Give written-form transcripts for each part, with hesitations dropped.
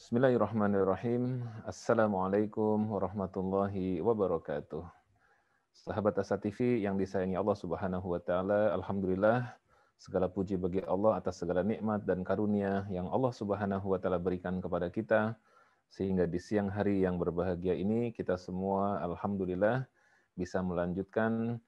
Bismillahirrahmanirrahim. Assalamualaikum warahmatullahi wabarakatuh. Sahabat Asa TV yang disayangi Allah Subhanahu wa taala, alhamdulillah segala puji bagi Allah atas segala nikmat dan karunia yang Allah Subhanahu wa taala berikan kepada kita sehingga di siang hari yang berbahagia ini kita semua alhamdulillah bisa melanjutkan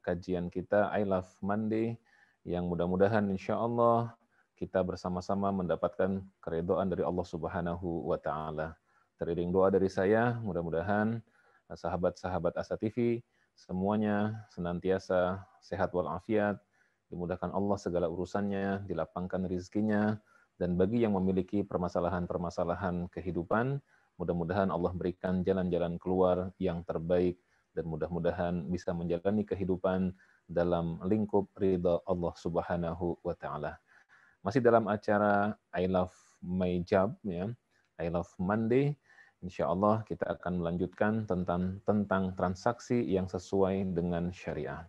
kajian kita I Love Monday yang mudah-mudahan insya Allah kita bersama-sama mendapatkan keridhaan dari Allah Subhanahu wa taala. Teriring doa dari saya, mudah-mudahan sahabat-sahabat Asa TV semuanya senantiasa sehat walafiat, dimudahkan Allah segala urusannya, dilapangkan rizkinya, dan bagi yang memiliki permasalahan-permasalahan kehidupan, mudah-mudahan Allah berikan jalan-jalan keluar yang terbaik dan mudah-mudahan bisa menjalani kehidupan dalam lingkup ridha Allah Subhanahu wa taala. Masih dalam acara I Love My Job, ya, I Love Monday. Insya Allah kita akan melanjutkan tentang transaksi yang sesuai dengan syariah.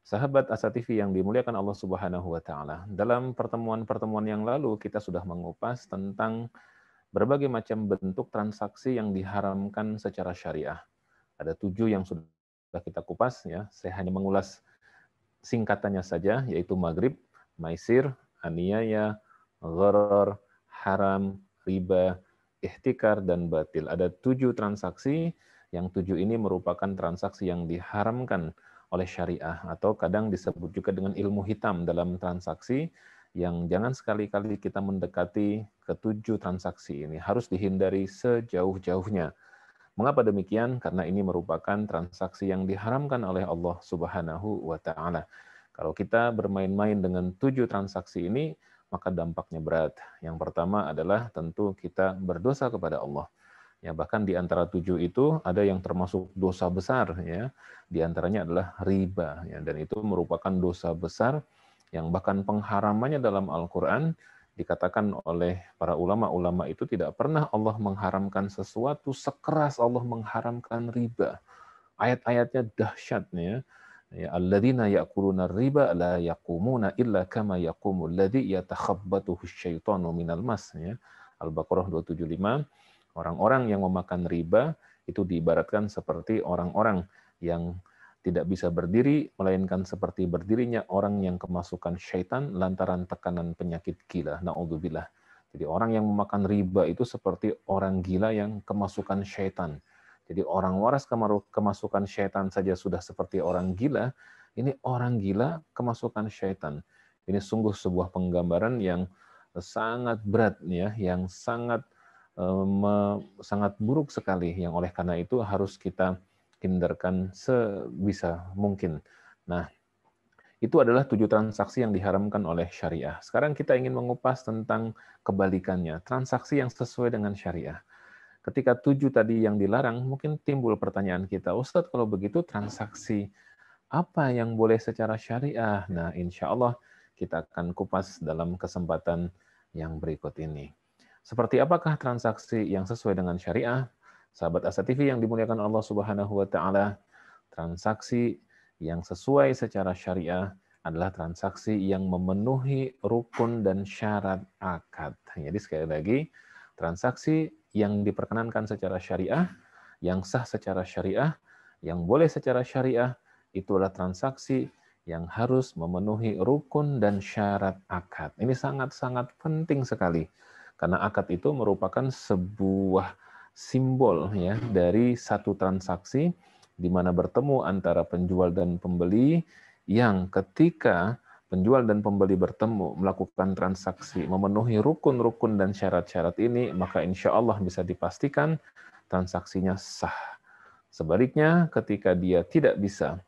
Sahabat Asa TV yang dimuliakan Allah Subhanahu wa taala. Dalam pertemuan-pertemuan yang lalu kita sudah mengupas tentang berbagai macam bentuk transaksi yang diharamkan secara syariah. Ada 7 yang sudah kita kupas, ya. Saya hanya mengulas singkatannya saja, yaitu maghrib, maisir, aniaya, gharar, haram, riba, ihtikar, dan batil. Ada 7 transaksi, yang 7 ini merupakan transaksi yang diharamkan oleh syariah, atau kadang disebut juga dengan ilmu hitam dalam transaksi, yang jangan sekali-kali kita mendekati ke-7 transaksi ini. Harus dihindari sejauh-jauhnya. Mengapa demikian? Karena ini merupakan transaksi yang diharamkan oleh Allah Subhanahu wa taala. Kalau kita bermain-main dengan 7 transaksi ini, maka dampaknya berat. Yang pertama adalah tentu kita berdosa kepada Allah. Ya, bahkan di antara 7 itu ada yang termasuk dosa besar, ya. Di antaranya adalah riba, ya, dan itu merupakan dosa besar yang bahkan pengharamannya dalam Al-Qur'an dikatakan oleh para ulama-ulama itu tidak pernah Allah mengharamkan sesuatu sekeras Allah mengharamkan riba. Ayat-ayatnya dahsyat, ya. Ya, alladzina ya'kuluna riba la yaqumuna illa kama yaqumul ladzi yatakhabbathu syaitanu minal mas, ya. Al-Baqarah 275. Orang-orang yang memakan riba itu diibaratkan seperti orang-orang yang tidak bisa berdiri, melainkan seperti berdirinya orang yang kemasukan syaitan lantaran tekanan penyakit gila. Na'udzubillah. Jadi orang yang memakan riba itu seperti orang gila yang kemasukan syaitan. Jadi orang waras kemasukan syaitan saja sudah seperti orang gila, ini orang gila kemasukan syaitan. Ini sungguh sebuah penggambaran yang sangat berat, ya, yang sangat sangat buruk sekali, yang oleh karena itu harus kita hindarkan sebisa mungkin. Nah, itu adalah 7 transaksi yang diharamkan oleh syariah. Sekarang kita ingin mengupas tentang kebalikannya, transaksi yang sesuai dengan syariah. Ketika 7 tadi yang dilarang, mungkin timbul pertanyaan kita, Ustadz, kalau begitu transaksi apa yang boleh secara syariah? Nah, insya Allah kita akan kupas dalam kesempatan yang berikut ini. Seperti apakah transaksi yang sesuai dengan syariah? Sahabat Asa TV yang dimuliakan Allah Subhanahu wa taala, transaksi yang sesuai secara syariah adalah transaksi yang memenuhi rukun dan syarat akad. Jadi sekali lagi, transaksi yang diperkenankan secara syariah, yang sah secara syariah, yang boleh secara syariah, itu adalah transaksi yang harus memenuhi rukun dan syarat akad. Ini sangat-sangat penting sekali. Karena akad itu merupakan sebuah simbol, ya, dari satu transaksi di mana bertemu antara penjual dan pembeli, yang ketika penjual dan pembeli bertemu melakukan transaksi memenuhi rukun-rukun dan syarat-syarat ini, maka insya Allah bisa dipastikan transaksinya sah. Sebaliknya, ketika dia tidak bisa,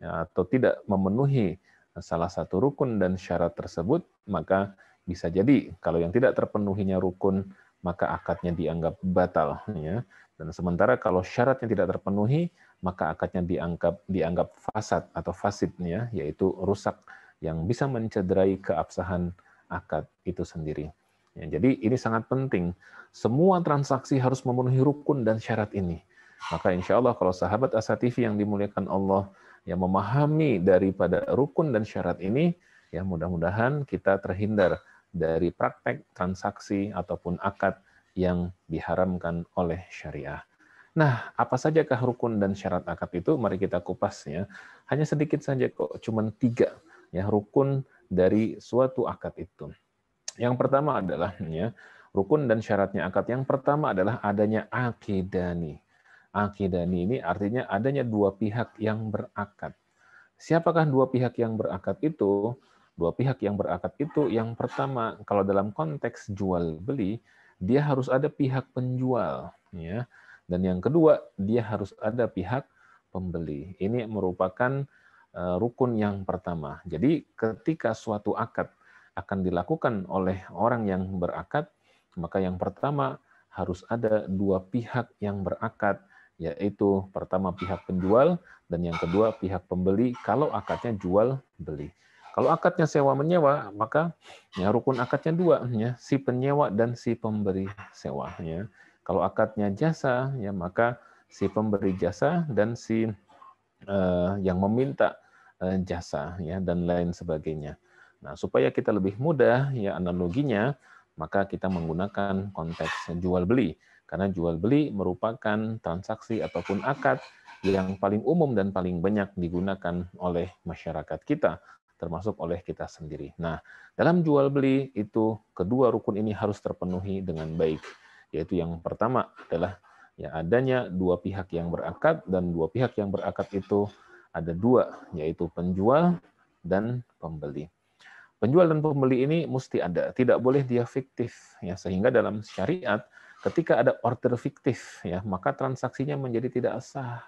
ya, atau tidak memenuhi salah satu rukun dan syarat tersebut, maka bisa jadi kalau yang tidak terpenuhinya rukun, maka akadnya dianggap batal, ya. Dan sementara kalau syaratnya tidak terpenuhi, maka akadnya dianggap fasad atau fasid, ya, yaitu rusak yang bisa mencederai keabsahan akad itu sendiri. Ya, jadi ini sangat penting. Semua transaksi harus memenuhi rukun dan syarat ini. Maka insya Allah kalau sahabat Asa TV yang dimuliakan Allah yang memahami daripada rukun dan syarat ini, ya mudah-mudahan kita terhindar dari praktek transaksi ataupun akad yang diharamkan oleh syariah. Nah, apa sajakah rukun dan syarat akad itu? Mari kita kupas ya. Hanya sedikit saja kok, cuma 3 ya rukun dari suatu akad itu. Yang pertama adalah ya, rukun dan syaratnya akad. Yang pertama adalah adanya akidani. Akidani ini artinya adanya 2 pihak yang berakad. Siapakah 2 pihak yang berakad itu? 2 pihak yang berakad itu yang pertama, kalau dalam konteks jual beli, dia harus ada pihak penjual ya. Dan yang kedua, dia harus ada pihak pembeli. Ini merupakan rukun yang pertama. Jadi ketika suatu akad akan dilakukan oleh orang yang berakad, maka yang pertama harus ada 2 pihak yang berakad, yaitu pertama pihak penjual dan yang kedua pihak pembeli kalau akadnya jual beli. Kalau akadnya sewa menyewa, maka ya rukun akadnya 2 ya, si penyewa dan si pemberi sewa ya. Kalau akadnya jasa ya, maka si pemberi jasa dan si yang meminta jasa ya dan lain sebagainya. Nah, supaya kita lebih mudah ya analoginya, maka kita menggunakan konteks jual beli. Karena jual beli merupakan transaksi ataupun akad yang paling umum dan paling banyak digunakan oleh masyarakat kita, termasuk oleh kita sendiri. Nah, dalam jual beli itu kedua rukun ini harus terpenuhi dengan baik. Yaitu yang pertama adalah ya adanya 2 pihak yang berakad, dan 2 pihak yang berakad itu ada 2, yaitu penjual dan pembeli. Penjual dan pembeli ini mesti ada, tidak boleh dia fiktif ya, sehingga dalam syariat ketika ada order fiktif ya, maka transaksinya menjadi tidak sah.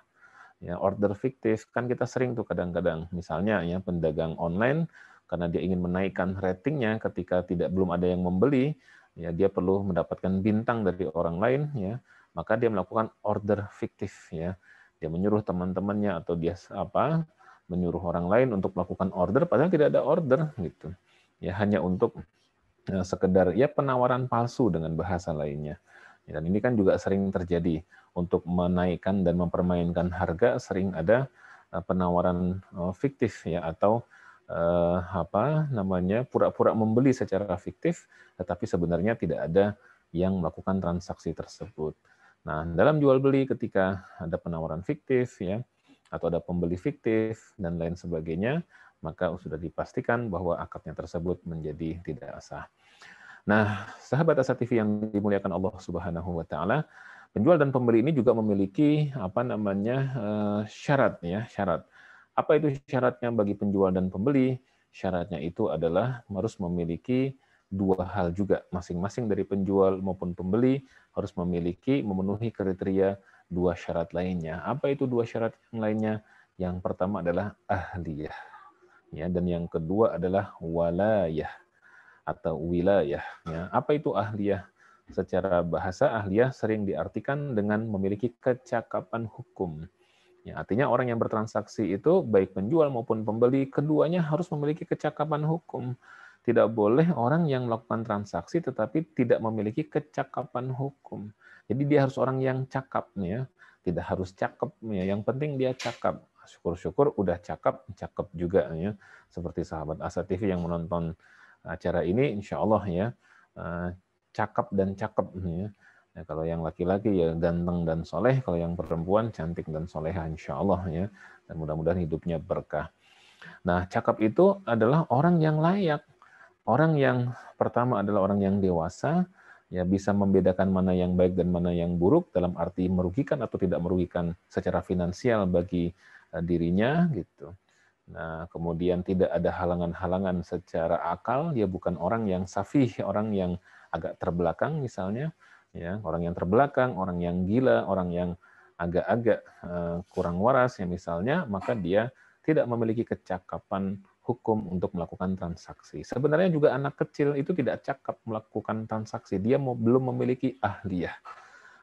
Ya, order fiktif kan kita sering tuh kadang-kadang, misalnya ya pedagang online karena dia ingin menaikkan ratingnya ketika belum ada yang membeli, ya dia perlu mendapatkan bintang dari orang lain ya, maka dia melakukan order fiktif ya. Dia menyuruh teman-temannya atau dia menyuruh orang lain untuk melakukan order padahal tidak ada order gitu. Ya hanya untuk sekedar ya penawaran palsu dengan bahasa lainnya. Dan ini kan juga sering terjadi untuk menaikkan dan mempermainkan harga, sering ada penawaran fiktif ya, atau pura-pura membeli secara fiktif tetapi sebenarnya tidak ada yang melakukan transaksi tersebut. Nah, dalam jual beli ketika ada penawaran fiktif ya atau ada pembeli fiktif dan lain sebagainya, maka sudah dipastikan bahwa akadnya tersebut menjadi tidak sah. Nah, sahabat Asa TV yang dimuliakan Allah Subhanahu wa taala, penjual dan pembeli ini juga memiliki syarat ya, syarat. Apa itu syaratnya bagi penjual dan pembeli? Syaratnya itu adalah harus memiliki 2 hal juga, masing-masing dari penjual maupun pembeli harus memenuhi kriteria 2 syarat lainnya. Apa itu 2 syarat yang lainnya? Yang pertama adalah ahliyah ya, dan yang kedua adalah walayah atau wilayah. Ya. Apa itu ahliyah? Secara bahasa ahliyah sering diartikan dengan memiliki kecakapan hukum. Ya, artinya orang yang bertransaksi itu baik penjual maupun pembeli, keduanya harus memiliki kecakapan hukum. Tidak boleh orang yang melakukan transaksi tetapi tidak memiliki kecakapan hukum. Jadi dia harus orang yang cakap ya. Tidak harus cakep ya, yang penting dia cakap. Syukur-syukur udah cakep juga ya. Seperti sahabat Asa TV yang menonton acara ini, insya Allah ya cakep dan cakep ya. Ya, kalau yang laki-laki ya ganteng dan soleh, kalau yang perempuan cantik dan soleha insya Allah ya. Dan mudah-mudahan hidupnya berkah. Nah, cakep itu adalah orang yang layak. Orang yang pertama adalah orang yang dewasa, ya bisa membedakan mana yang baik dan mana yang buruk dalam arti merugikan atau tidak merugikan secara finansial bagi dirinya gitu. Nah, kemudian tidak ada halangan-halangan secara akal, dia bukan orang yang safih, orang yang agak terbelakang misalnya, ya, orang yang terbelakang, orang yang gila, orang yang agak-agak kurang waras ya misalnya, maka dia tidak memiliki kecakapan hukum untuk melakukan transaksi. Sebenarnya juga anak kecil itu tidak cakap melakukan transaksi, dia belum memiliki ahliyah.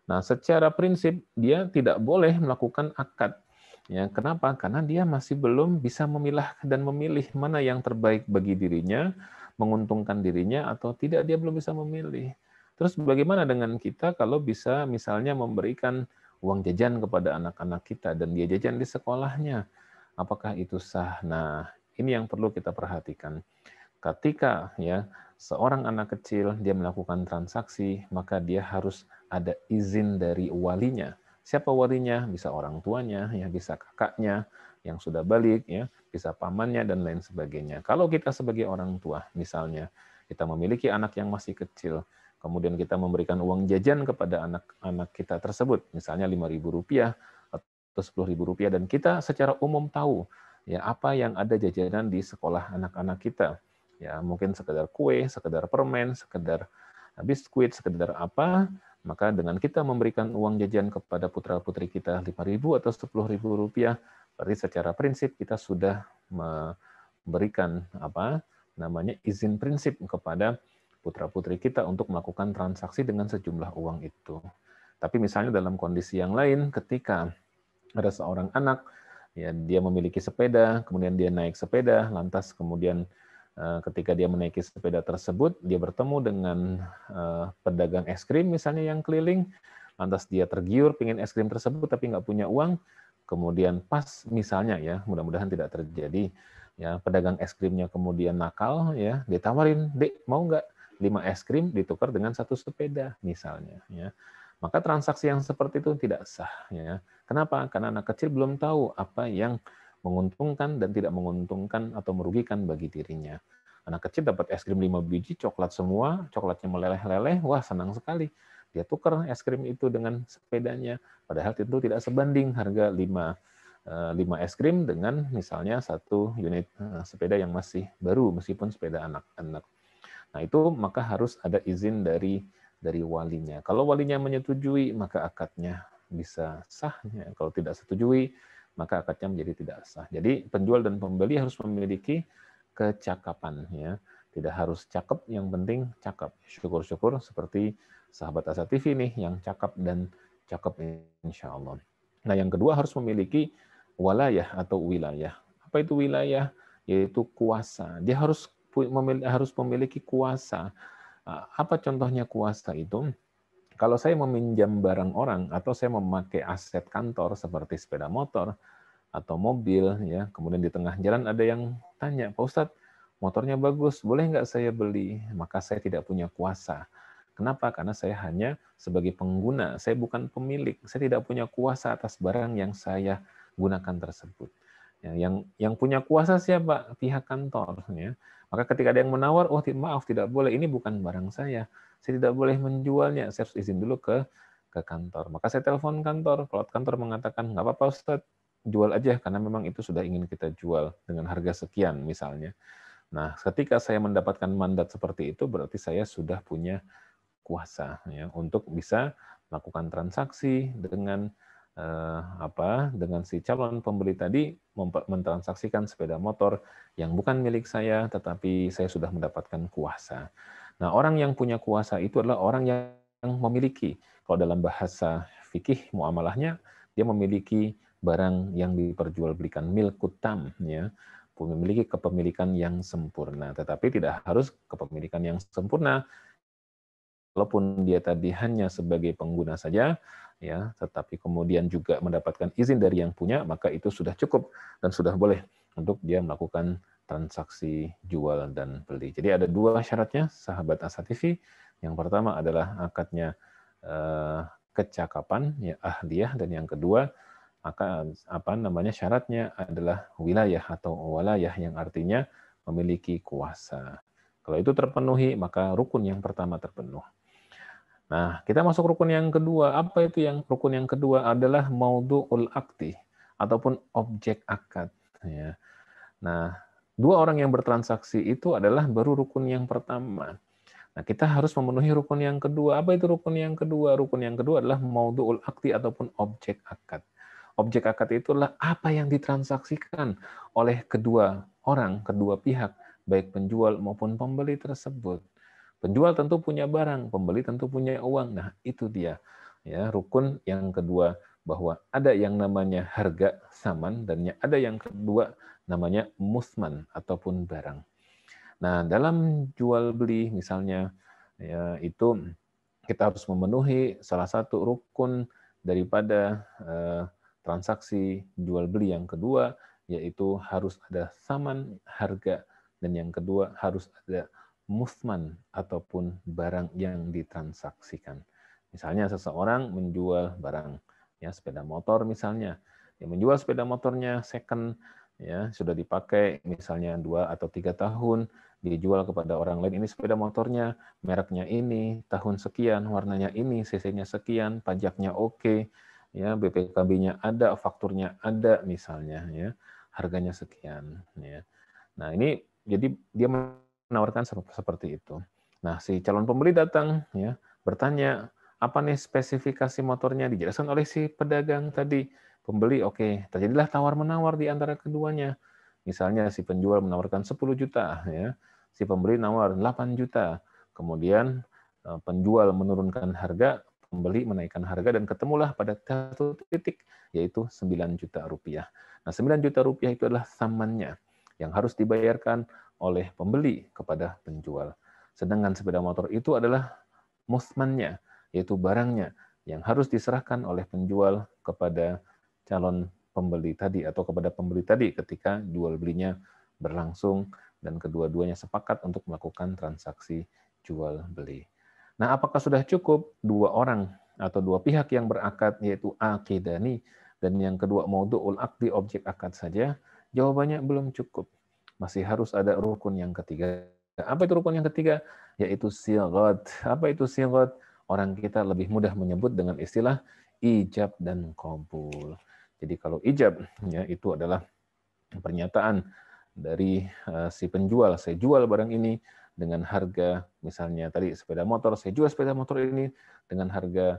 Nah, secara prinsip dia tidak boleh melakukan akad. Ya, kenapa? Karena dia masih belum bisa memilah dan memilih mana yang terbaik bagi dirinya, menguntungkan dirinya atau tidak, dia belum bisa memilih. Terus bagaimana dengan kita kalau bisa misalnya memberikan uang jajan kepada anak-anak kita dan dia jajan di sekolahnya? Apakah itu sah? Nah, ini yang perlu kita perhatikan. Ketika ya seorang anak kecil dia melakukan transaksi, maka dia harus ada izin dari walinya. Siapa walinya? Bisa orang tuanya, ya, bisa kakaknya yang sudah balik, ya, bisa pamannya dan lain sebagainya. Kalau kita sebagai orang tua, misalnya kita memiliki anak yang masih kecil, kemudian kita memberikan uang jajan kepada anak-anak kita tersebut, misalnya Rp5.000 atau Rp10.000, dan kita secara umum tahu ya apa yang ada jajanan di sekolah anak-anak kita. Ya, mungkin sekedar kue, sekedar permen, sekedar biskuit, sekedar apa, maka dengan kita memberikan uang jajan kepada putra-putri kita Rp5.000 atau Rp10.000, berarti secara prinsip kita sudah memberikan izin prinsip kepada putra-putri kita untuk melakukan transaksi dengan sejumlah uang itu. Tapi misalnya dalam kondisi yang lain, ketika ada seorang anak, ya, dia memiliki sepeda, kemudian dia naik sepeda, lantas kemudian ketika dia menaiki sepeda tersebut, dia bertemu dengan pedagang es krim misalnya yang keliling, lantas dia tergiur pengen es krim tersebut tapi nggak punya uang, kemudian pas misalnya, ya, mudah-mudahan tidak terjadi, ya, pedagang es krimnya kemudian nakal, ya, ditawarin, "Dek, mau nggak 5 es krim ditukar dengan 1 sepeda," misalnya, ya. Maka transaksi yang seperti itu tidak sah, ya. Kenapa? Karena anak kecil belum tahu apa yang menguntungkan dan tidak menguntungkan atau merugikan bagi dirinya. Anak kecil dapat es krim 5 biji, coklat semua, coklatnya meleleh-leleh, wah senang sekali. Dia tukar es krim itu dengan sepedanya, padahal itu tidak sebanding harga 5 es krim dengan misalnya 1 unit sepeda yang masih baru, meskipun sepeda anak-anak. Nah, itu maka harus ada izin dari walinya. Kalau walinya menyetujui, maka akadnya bisa sah. Kalau tidak setujui, maka akadnya menjadi tidak sah. Jadi penjual dan pembeli harus memiliki kecakapan, ya. Tidak harus cakep, yang penting cakep. Syukur-syukur seperti sahabat Asa TV nih yang cakep dan cakep insya Allah. Nah, yang kedua harus memiliki walayah atau wilayah. Apa itu wilayah? Yaitu kuasa. Dia harus memiliki kuasa. Apa contohnya kuasa itu? Kalau saya meminjam barang orang atau saya memakai aset kantor seperti sepeda motor atau mobil, ya, kemudian di tengah jalan ada yang tanya, "Pak Ustadz, motornya bagus, boleh nggak saya beli?" Maka saya tidak punya kuasa. Kenapa? Karena saya hanya sebagai pengguna, saya bukan pemilik. Saya tidak punya kuasa atas barang yang saya gunakan tersebut. Ya, yang punya kuasa siapa? Pihak kantor. Ya. Maka ketika ada yang menawar, oh maaf tidak boleh, ini bukan barang saya tidak boleh menjualnya, saya harus izin dulu ke kantor. Maka saya telepon kantor, kalau kantor mengatakan, nggak apa-apa Ustadz, jual aja, karena memang itu sudah ingin kita jual dengan harga sekian misalnya. Nah, ketika saya mendapatkan mandat seperti itu, berarti saya sudah punya kuasa, ya, untuk bisa melakukan transaksi dengan dengan si calon pembeli tadi mentransaksikan sepeda motor yang bukan milik saya, tetapi saya sudah mendapatkan kuasa. Nah, orang yang punya kuasa itu adalah orang yang memiliki, kalau dalam bahasa fikih muamalahnya, dia memiliki barang yang diperjualbelikan, milkut tam, ya, memiliki kepemilikan yang sempurna. Tetapi tidak harus kepemilikan yang sempurna. Walaupun dia tadi hanya sebagai pengguna saja, ya, tetapi kemudian juga mendapatkan izin dari yang punya, maka itu sudah cukup dan sudah boleh untuk dia melakukan transaksi jual dan beli. Jadi ada 2 syaratnya, sahabat Asa TV. Yang pertama adalah akadnya kecakapan, ya, ahliyah, dan yang kedua maka syaratnya adalah wilayah atau walayah, yang artinya memiliki kuasa. Kalau itu terpenuhi, maka rukun yang pertama terpenuh. Nah, kita masuk rukun yang kedua. Apa itu yang rukun yang kedua? Adalah maudhu'ul akdi ataupun objek akad. Ya. Nah, 2 orang yang bertransaksi itu adalah baru rukun yang pertama. Nah, kita harus memenuhi rukun yang kedua. Apa itu rukun yang kedua? Rukun yang kedua adalah maudhu'ul akdi ataupun objek akad. Objek akad itulah apa yang ditransaksikan oleh kedua orang, kedua pihak, baik penjual maupun pembeli tersebut. Penjual tentu punya barang, pembeli tentu punya uang. Nah, itu dia, ya, rukun yang kedua, bahwa ada yang namanya harga saman dan ada yang kedua namanya musman ataupun barang. Nah, dalam jual beli misalnya, ya, itu kita harus memenuhi salah satu rukun daripada transaksi jual beli yang kedua, yaitu harus ada saman harga, dan yang kedua harus ada muthman ataupun barang yang ditransaksikan. Misalnya seseorang menjual barang, ya sepeda motor misalnya, dia menjual sepeda motornya second, ya sudah dipakai misalnya 2 atau 3 tahun, dijual kepada orang lain, ini sepeda motornya mereknya ini, tahun sekian, warnanya ini, cc-nya sekian, pajaknya oke, ya BPKB-nya ada, fakturnya ada misalnya, ya harganya sekian, ya. Nah ini jadi dia menawarkan seperti itu. Nah si calon pembeli datang, ya bertanya apa nih spesifikasi motornya, dijelaskan oleh si pedagang tadi. Pembeli oke, terjadilah tawar menawar di antara keduanya. Misalnya si penjual menawarkan 10 juta, ya si pembeli nawar 8 juta. Kemudian penjual menurunkan harga, pembeli menaikkan harga, dan ketemulah pada satu titik, yaitu 9 juta rupiah. Nah 9 juta rupiah itu adalah samannya yang harus dibayarkan oleh pembeli kepada penjual. Sedangkan sepeda motor itu adalah muthmannya, yaitu barangnya yang harus diserahkan oleh penjual kepada calon pembeli tadi atau kepada pembeli tadi ketika jual belinya berlangsung dan kedua-duanya sepakat untuk melakukan transaksi jual beli. Nah, apakah sudah cukup dua orang atau dua pihak yang berakad, yaitu aqidani, dan yang kedua maudu'ul aqdi, objek akad saja? Jawabannya belum cukup. Masih harus ada rukun yang ketiga. Apa itu rukun yang ketiga? Yaitu sighat. Apa itu sighat? Orang kita lebih mudah menyebut dengan istilah ijab dan qabul. Jadi kalau ijab, ya itu adalah pernyataan dari si penjual, saya jual barang ini dengan harga, misalnya tadi sepeda motor, saya jual sepeda motor ini dengan harga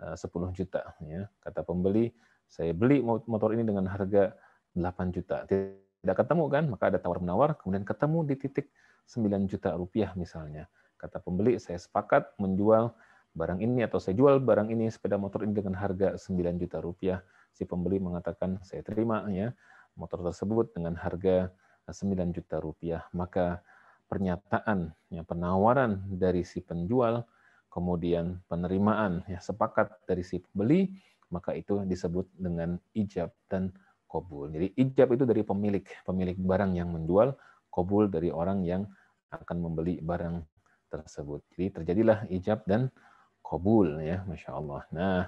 10 juta. Ya. Kata pembeli, saya beli motor ini dengan harga 8 juta. Tidak ketemu kan, maka ada tawar-menawar, kemudian ketemu di titik 9 juta rupiah misalnya. Kata pembeli, saya sepakat menjual barang ini atau saya jual barang ini, sepeda motor ini dengan harga 9 juta rupiah. Si pembeli mengatakan, saya terima ya motor tersebut dengan harga 9 juta rupiah. Maka pernyataan, ya, penawaran dari si penjual, kemudian penerimaan, ya, sepakat dari si pembeli, maka itu disebut dengan ijab dan qabul. Jadi ijab itu dari pemilik barang yang menjual, qabul dari orang yang akan membeli barang tersebut. Jadi terjadilah ijab dan qabul, ya, Masya Allah. Nah,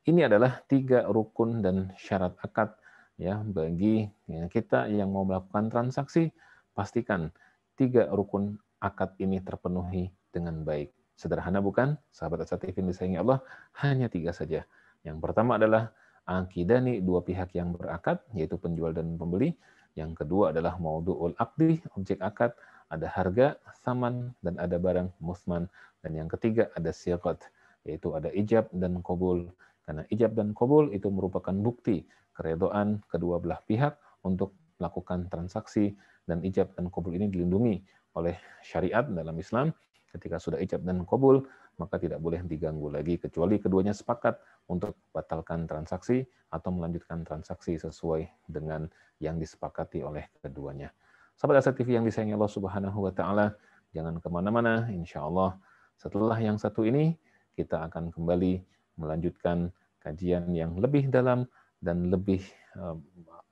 ini adalah 3 rukun dan syarat akad, ya, bagi kita yang mau melakukan transaksi. Pastikan 3 rukun akad ini terpenuhi dengan baik. Sederhana bukan? Sahabat As-Satifin disayangi Allah, hanya 3 saja. Yang pertama adalah aqidani, dua pihak yang berakad, yaitu penjual dan pembeli. Yang kedua adalah maudu'ul aqdi, objek akad, ada harga, saman, dan ada barang muthman. Dan yang ketiga ada sighat, yaitu ada ijab dan qabul. Karena ijab dan qabul itu merupakan bukti keredoan kedua belah pihak untuk melakukan transaksi, dan ijab dan qabul ini dilindungi oleh syariat dalam Islam. Ketika sudah ijab dan qabul, maka tidak boleh diganggu lagi kecuali keduanya sepakat untuk batalkan transaksi atau melanjutkan transaksi sesuai dengan yang disepakati oleh keduanya. Sahabat Asa TV yang disayangi Allah Subhanahu wa taala, jangan kemana-mana. Insya Allah setelah yang satu ini kita akan kembali melanjutkan kajian yang lebih dalam dan lebih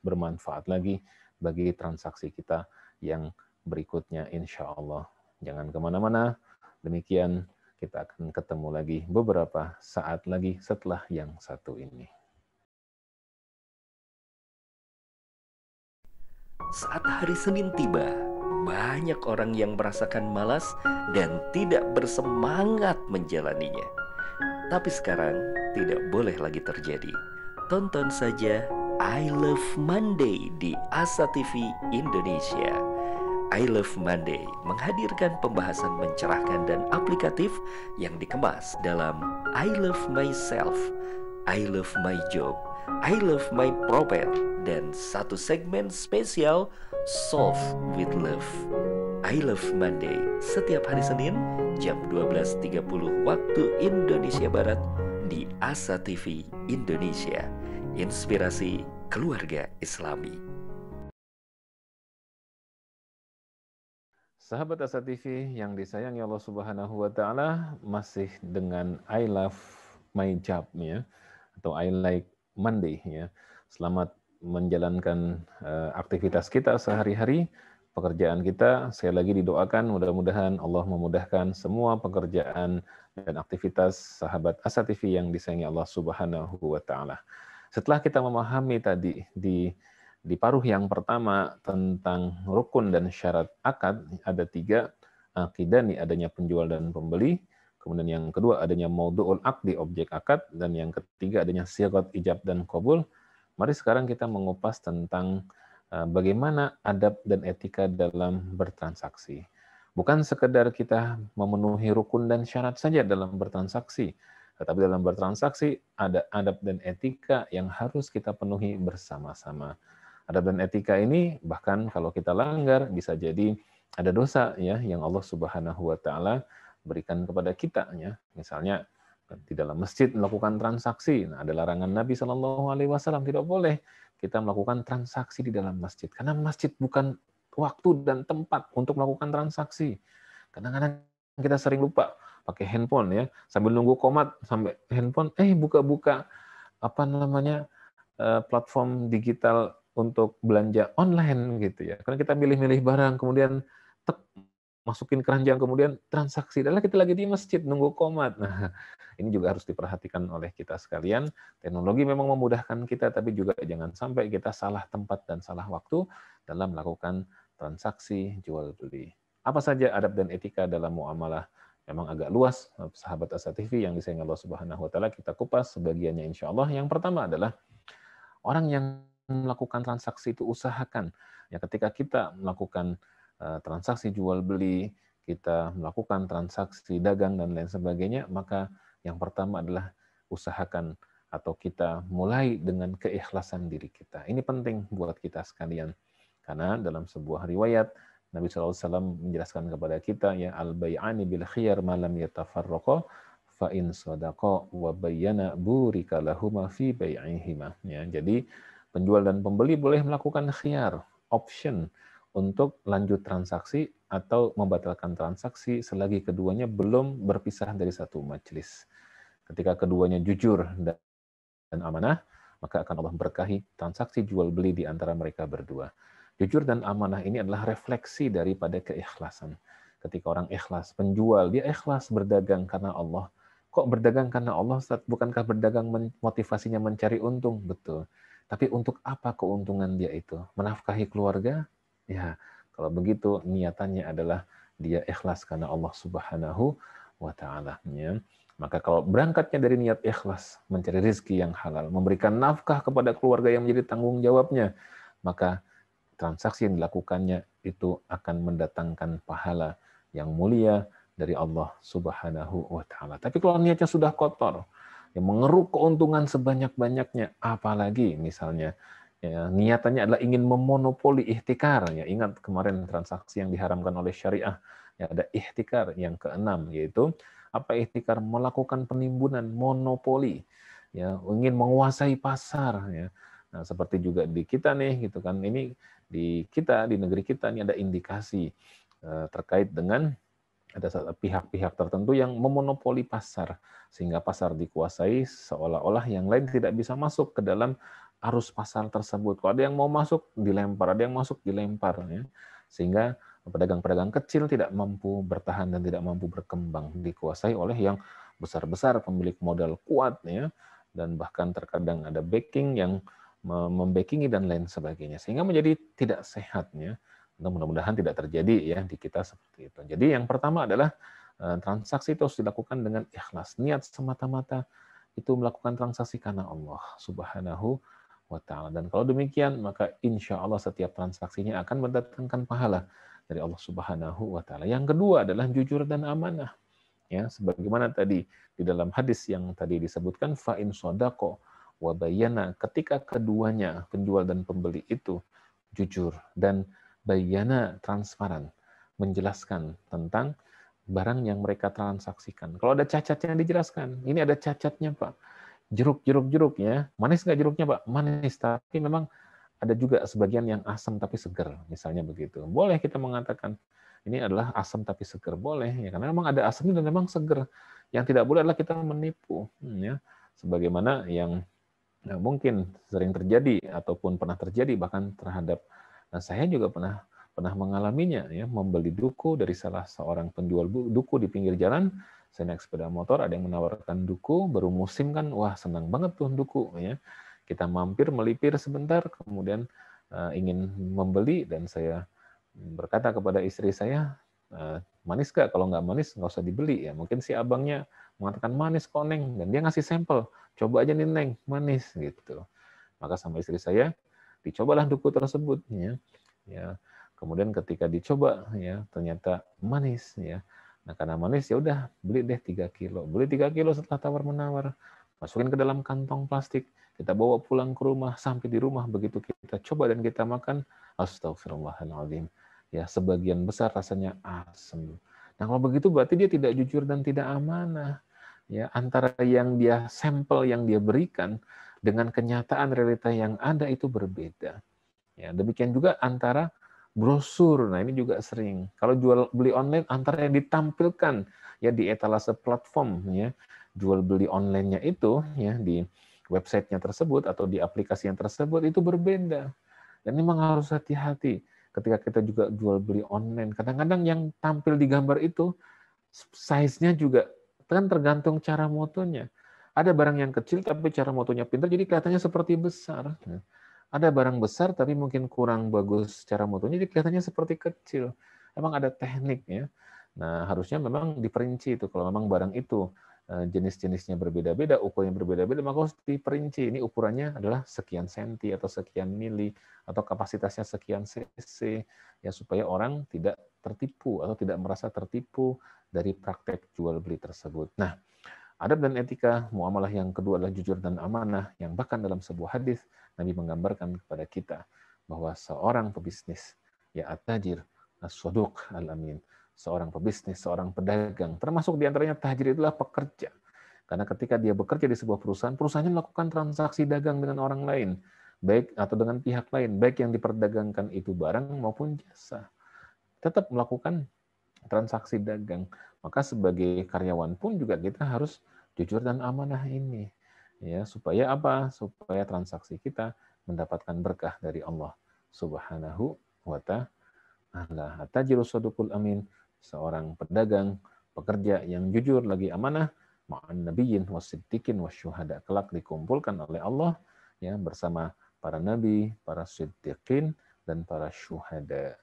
bermanfaat lagi bagi transaksi kita yang berikutnya, insya Allah. Jangan kemana-mana, demikian kita akan ketemu lagi beberapa saat lagi setelah yang satu ini. Saat hari Senin tiba, banyak orang yang merasakan malas dan tidak bersemangat menjalaninya. Tapi sekarang tidak boleh lagi terjadi. Tonton saja I Love Monday di Asa TV Indonesia. I Love Monday menghadirkan pembahasan mencerahkan dan aplikatif yang dikemas dalam I Love Myself, I Love My Job, I Love My Prophet, dan satu segmen spesial Solve with Love. I Love Monday setiap hari Senin jam 12.30 waktu Indonesia Barat di Asa TV Indonesia. Inspirasi keluarga Islami. Sahabat Asa TV yang disayangi Allah Subhanahu wa taala, masih dengan I Love My Job ya, atau I Like Monday ya. Selamat menjalankan aktivitas kita sehari-hari. pekerjaan kita. Sekali lagi didoakan mudah-mudahan Allah memudahkan semua pekerjaan dan aktivitas sahabat Asa TV yang disayangi Allah Subhanahu wa taala. Setelah kita memahami tadi di paruh yang pertama tentang rukun dan syarat akad, ada 3, aqidah nih, adanya penjual dan pembeli. Kemudian yang kedua adanya maudu'ul aqdi, objek akad, dan yang ketiga adanya sigat ijab dan qabul. Mari sekarang kita mengupas tentang bagaimana adab dan etika dalam bertransaksi. Bukan sekedar kita memenuhi rukun dan syarat saja dalam bertransaksi, tetapi dalam bertransaksi ada adab dan etika yang harus kita penuhi bersama-sama. Adab dan etika ini bahkan kalau kita langgar bisa jadi ada dosa ya yang Allah Subhanahu wa taala berikan kepada kita ya. Misalnya di dalam masjid melakukan transaksi. Nah, ada larangan Nabi Shallallahu alaihi wasallam, tidak boleh kita melakukan transaksi di dalam masjid. Karena masjid bukan waktu dan tempat untuk melakukan transaksi. Kadang-kadang kita sering lupa pakai handphone ya, sambil nunggu komat sampai handphone buka-buka apa namanya platform digital untuk belanja online gitu ya. Karena kita milih-milih barang kemudian masukin keranjang kemudian transaksi. Adalah kita lagi di masjid nunggu komat. Nah, ini juga harus diperhatikan oleh kita sekalian. Teknologi memang memudahkan kita, tapi juga jangan sampai kita salah tempat dan salah waktu dalam melakukan transaksi jual beli. Apa saja adab dan etika dalam muamalah? Memang agak luas, sahabat Asa TV yang disayangi Allah Subhanahu wa taala, kita kupas sebagiannya insya Allah. Yang pertama adalah orang yang melakukan transaksi itu usahakan ya ketika kita melakukan transaksi jual beli, kita melakukan transaksi dagang dan lain sebagainya, maka yang pertama adalah usahakan atau kita mulai dengan keikhlasan diri kita. Ini penting buat kita sekalian. Karena dalam sebuah riwayat Nabi SAW menjelaskan kepada kita ya al-bai'ani bil khiyar ma lam yatafarraqa fa in sadaqa wa bayyana burika lahuma fi bai'ihima. Ya, jadi penjual dan pembeli boleh melakukan khiyar, option untuk lanjut transaksi atau membatalkan transaksi selagi keduanya belum berpisah dari satu majelis. Ketika keduanya jujur dan amanah, maka akan Allah berkahi transaksi jual beli di antara mereka berdua. Jujur dan amanah ini adalah refleksi daripada keikhlasan. Ketika orang ikhlas, penjual, dia ikhlas berdagang karena Allah. Kok berdagang karena Allah, Ustaz? Bukankah berdagang motivasinya mencari untung? Betul. Tapi untuk apa keuntungan dia itu? Menafkahi keluarga? Ya, kalau begitu niatannya adalah dia ikhlas karena Allah Subhanahu wa taala. Ya. Maka kalau berangkatnya dari niat ikhlas, mencari rezeki yang halal, memberikan nafkah kepada keluarga yang menjadi tanggung jawabnya, maka transaksi yang dilakukannya itu akan mendatangkan pahala yang mulia dari Allah Subhanahu wa taala. Tapi kalau niatnya sudah kotor, yang mengeruk keuntungan sebanyak-banyaknya, apalagi misalnya ya, niatannya adalah ingin memonopoli ihtikar. Ya, ingat kemarin transaksi yang diharamkan oleh syariah, ya, ada ihtikar yang keenam, yaitu apa ihtikar? Melakukan penimbunan, monopoli, ya, ingin menguasai pasar. Ya. Nah, seperti juga di kita nih, gitu kan? Ini di kita, di negeri kita ini ada indikasi terkait dengan ada pihak-pihak tertentu yang memonopoli pasar sehingga pasar dikuasai seolah-olah yang lain tidak bisa masuk ke dalam arus pasar tersebut. Kalau ada yang mau masuk dilempar, ada yang masuk dilempar ya. Sehingga pedagang-pedagang kecil tidak mampu bertahan dan tidak mampu berkembang, dikuasai oleh yang besar-besar pemilik modal kuat ya, dan bahkan terkadang ada backing yang membackingi dan lain sebagainya sehingga menjadi tidak sehat ya. Mudah-mudahan tidak terjadi ya di kita seperti itu. Jadi yang pertama adalah transaksi itu harus dilakukan dengan ikhlas, niat semata-mata itu melakukan transaksi karena Allah Subhanahu wa taala. Dan kalau demikian maka insya Allah setiap transaksinya akan mendatangkan pahala dari Allah Subhanahu wa taala. Yang kedua adalah jujur dan amanah. Ya, sebagaimana tadi di dalam hadis yang tadi disebutkan fa in shadaqo wa bayyana, ketika keduanya penjual dan pembeli itu jujur dan bayyana transparan, menjelaskan tentang barang yang mereka transaksikan. Kalau ada cacatnya dijelaskan. Ini ada cacatnya, Pak. Jeruk ya. Manis nggak jeruknya, Pak? Manis, tapi memang ada juga sebagian yang asam tapi segar, misalnya begitu. Boleh kita mengatakan ini adalah asam tapi segar, boleh ya, karena memang ada asamnya dan memang segar. Yang tidak boleh adalah kita menipu, ya. Sebagaimana yang mungkin sering terjadi ataupun pernah terjadi bahkan terhadap saya juga pernah pernah mengalaminya, ya, membeli duku dari salah seorang penjual duku di pinggir jalan. Saya naik sepeda motor, ada yang menawarkan duku, baru musim kan, wah senang banget tuh duku, ya. Kita mampir, melipir sebentar, kemudian ingin membeli, dan saya berkata kepada istri saya, manis gak? Kalau nggak manis nggak usah dibeli, ya. Mungkin si abangnya mengatakan manis kok Neng, dan dia ngasih sampel, coba aja nih Neng, manis gitu. Maka sama istri saya dicobalah duku tersebut, ya. Ya, kemudian ketika dicoba, ya, ternyata manis, ya. Nah, karena manis, ya udah beli deh 3 kilo. Beli 3 kilo setelah tawar-menawar. Masukin ke dalam kantong plastik. Kita bawa pulang ke rumah. Sampai di rumah, begitu kita coba dan kita makan, astagfirullahaladzim. Ya, sebagian besar rasanya asam. Nah, kalau begitu berarti dia tidak jujur dan tidak amanah. Ya, antara yang dia sampel yang dia berikan dengan kenyataan realita yang ada itu berbeda. Ya, demikian juga antara brosur. Nah, ini juga sering. Kalau jual beli online, antara yang ditampilkan ya di etalase platform, ya, jual beli online-nya itu, ya, di websitenya tersebut atau di aplikasi yang tersebut itu berbeda. Dan memang harus hati-hati ketika kita juga jual beli online. Kadang-kadang yang tampil di gambar itu size-nya juga kan tergantung cara motonya. Ada barang yang kecil tapi cara motonya pintar, jadi kelihatannya seperti besar. Ada barang besar tapi mungkin kurang bagus cara motonya, jadi kelihatannya seperti kecil. Emang ada teknik, ya. Nah, harusnya memang diperinci itu. Kalau memang barang itu jenis-jenisnya berbeda-beda, ukurannya berbeda-beda, maka harus diperinci. Ini ukurannya adalah sekian senti atau sekian mili atau kapasitasnya sekian cc, ya, supaya orang tidak tertipu atau tidak merasa tertipu dari praktek jual beli tersebut. Nah, adab dan etika muamalah yang kedua adalah jujur dan amanah, yang bahkan dalam sebuah hadis Nabi menggambarkan kepada kita bahwa seorang pebisnis, ya, at-tajir as-saduq al-amin, seorang pebisnis, seorang pedagang, termasuk diantaranya tajir itulah pekerja. Karena ketika dia bekerja di sebuah perusahaan, perusahaannya melakukan transaksi dagang dengan orang lain, baik atau dengan pihak lain, baik yang diperdagangkan itu barang maupun jasa. Tetap melakukan transaksi dagang. Maka sebagai karyawan pun juga kita harus jujur dan amanah ini. Ya, supaya apa? Supaya transaksi kita mendapatkan berkah dari Allah Subhanahu wa ta'ala. At-tajiru shadiqul amin, seorang pedagang, pekerja yang jujur lagi amanah, ma'an nabiyyin wasiddiqin wasyuhada, kelak dikumpulkan oleh Allah, ya, bersama para nabi, para siddiqin, dan para syuhada.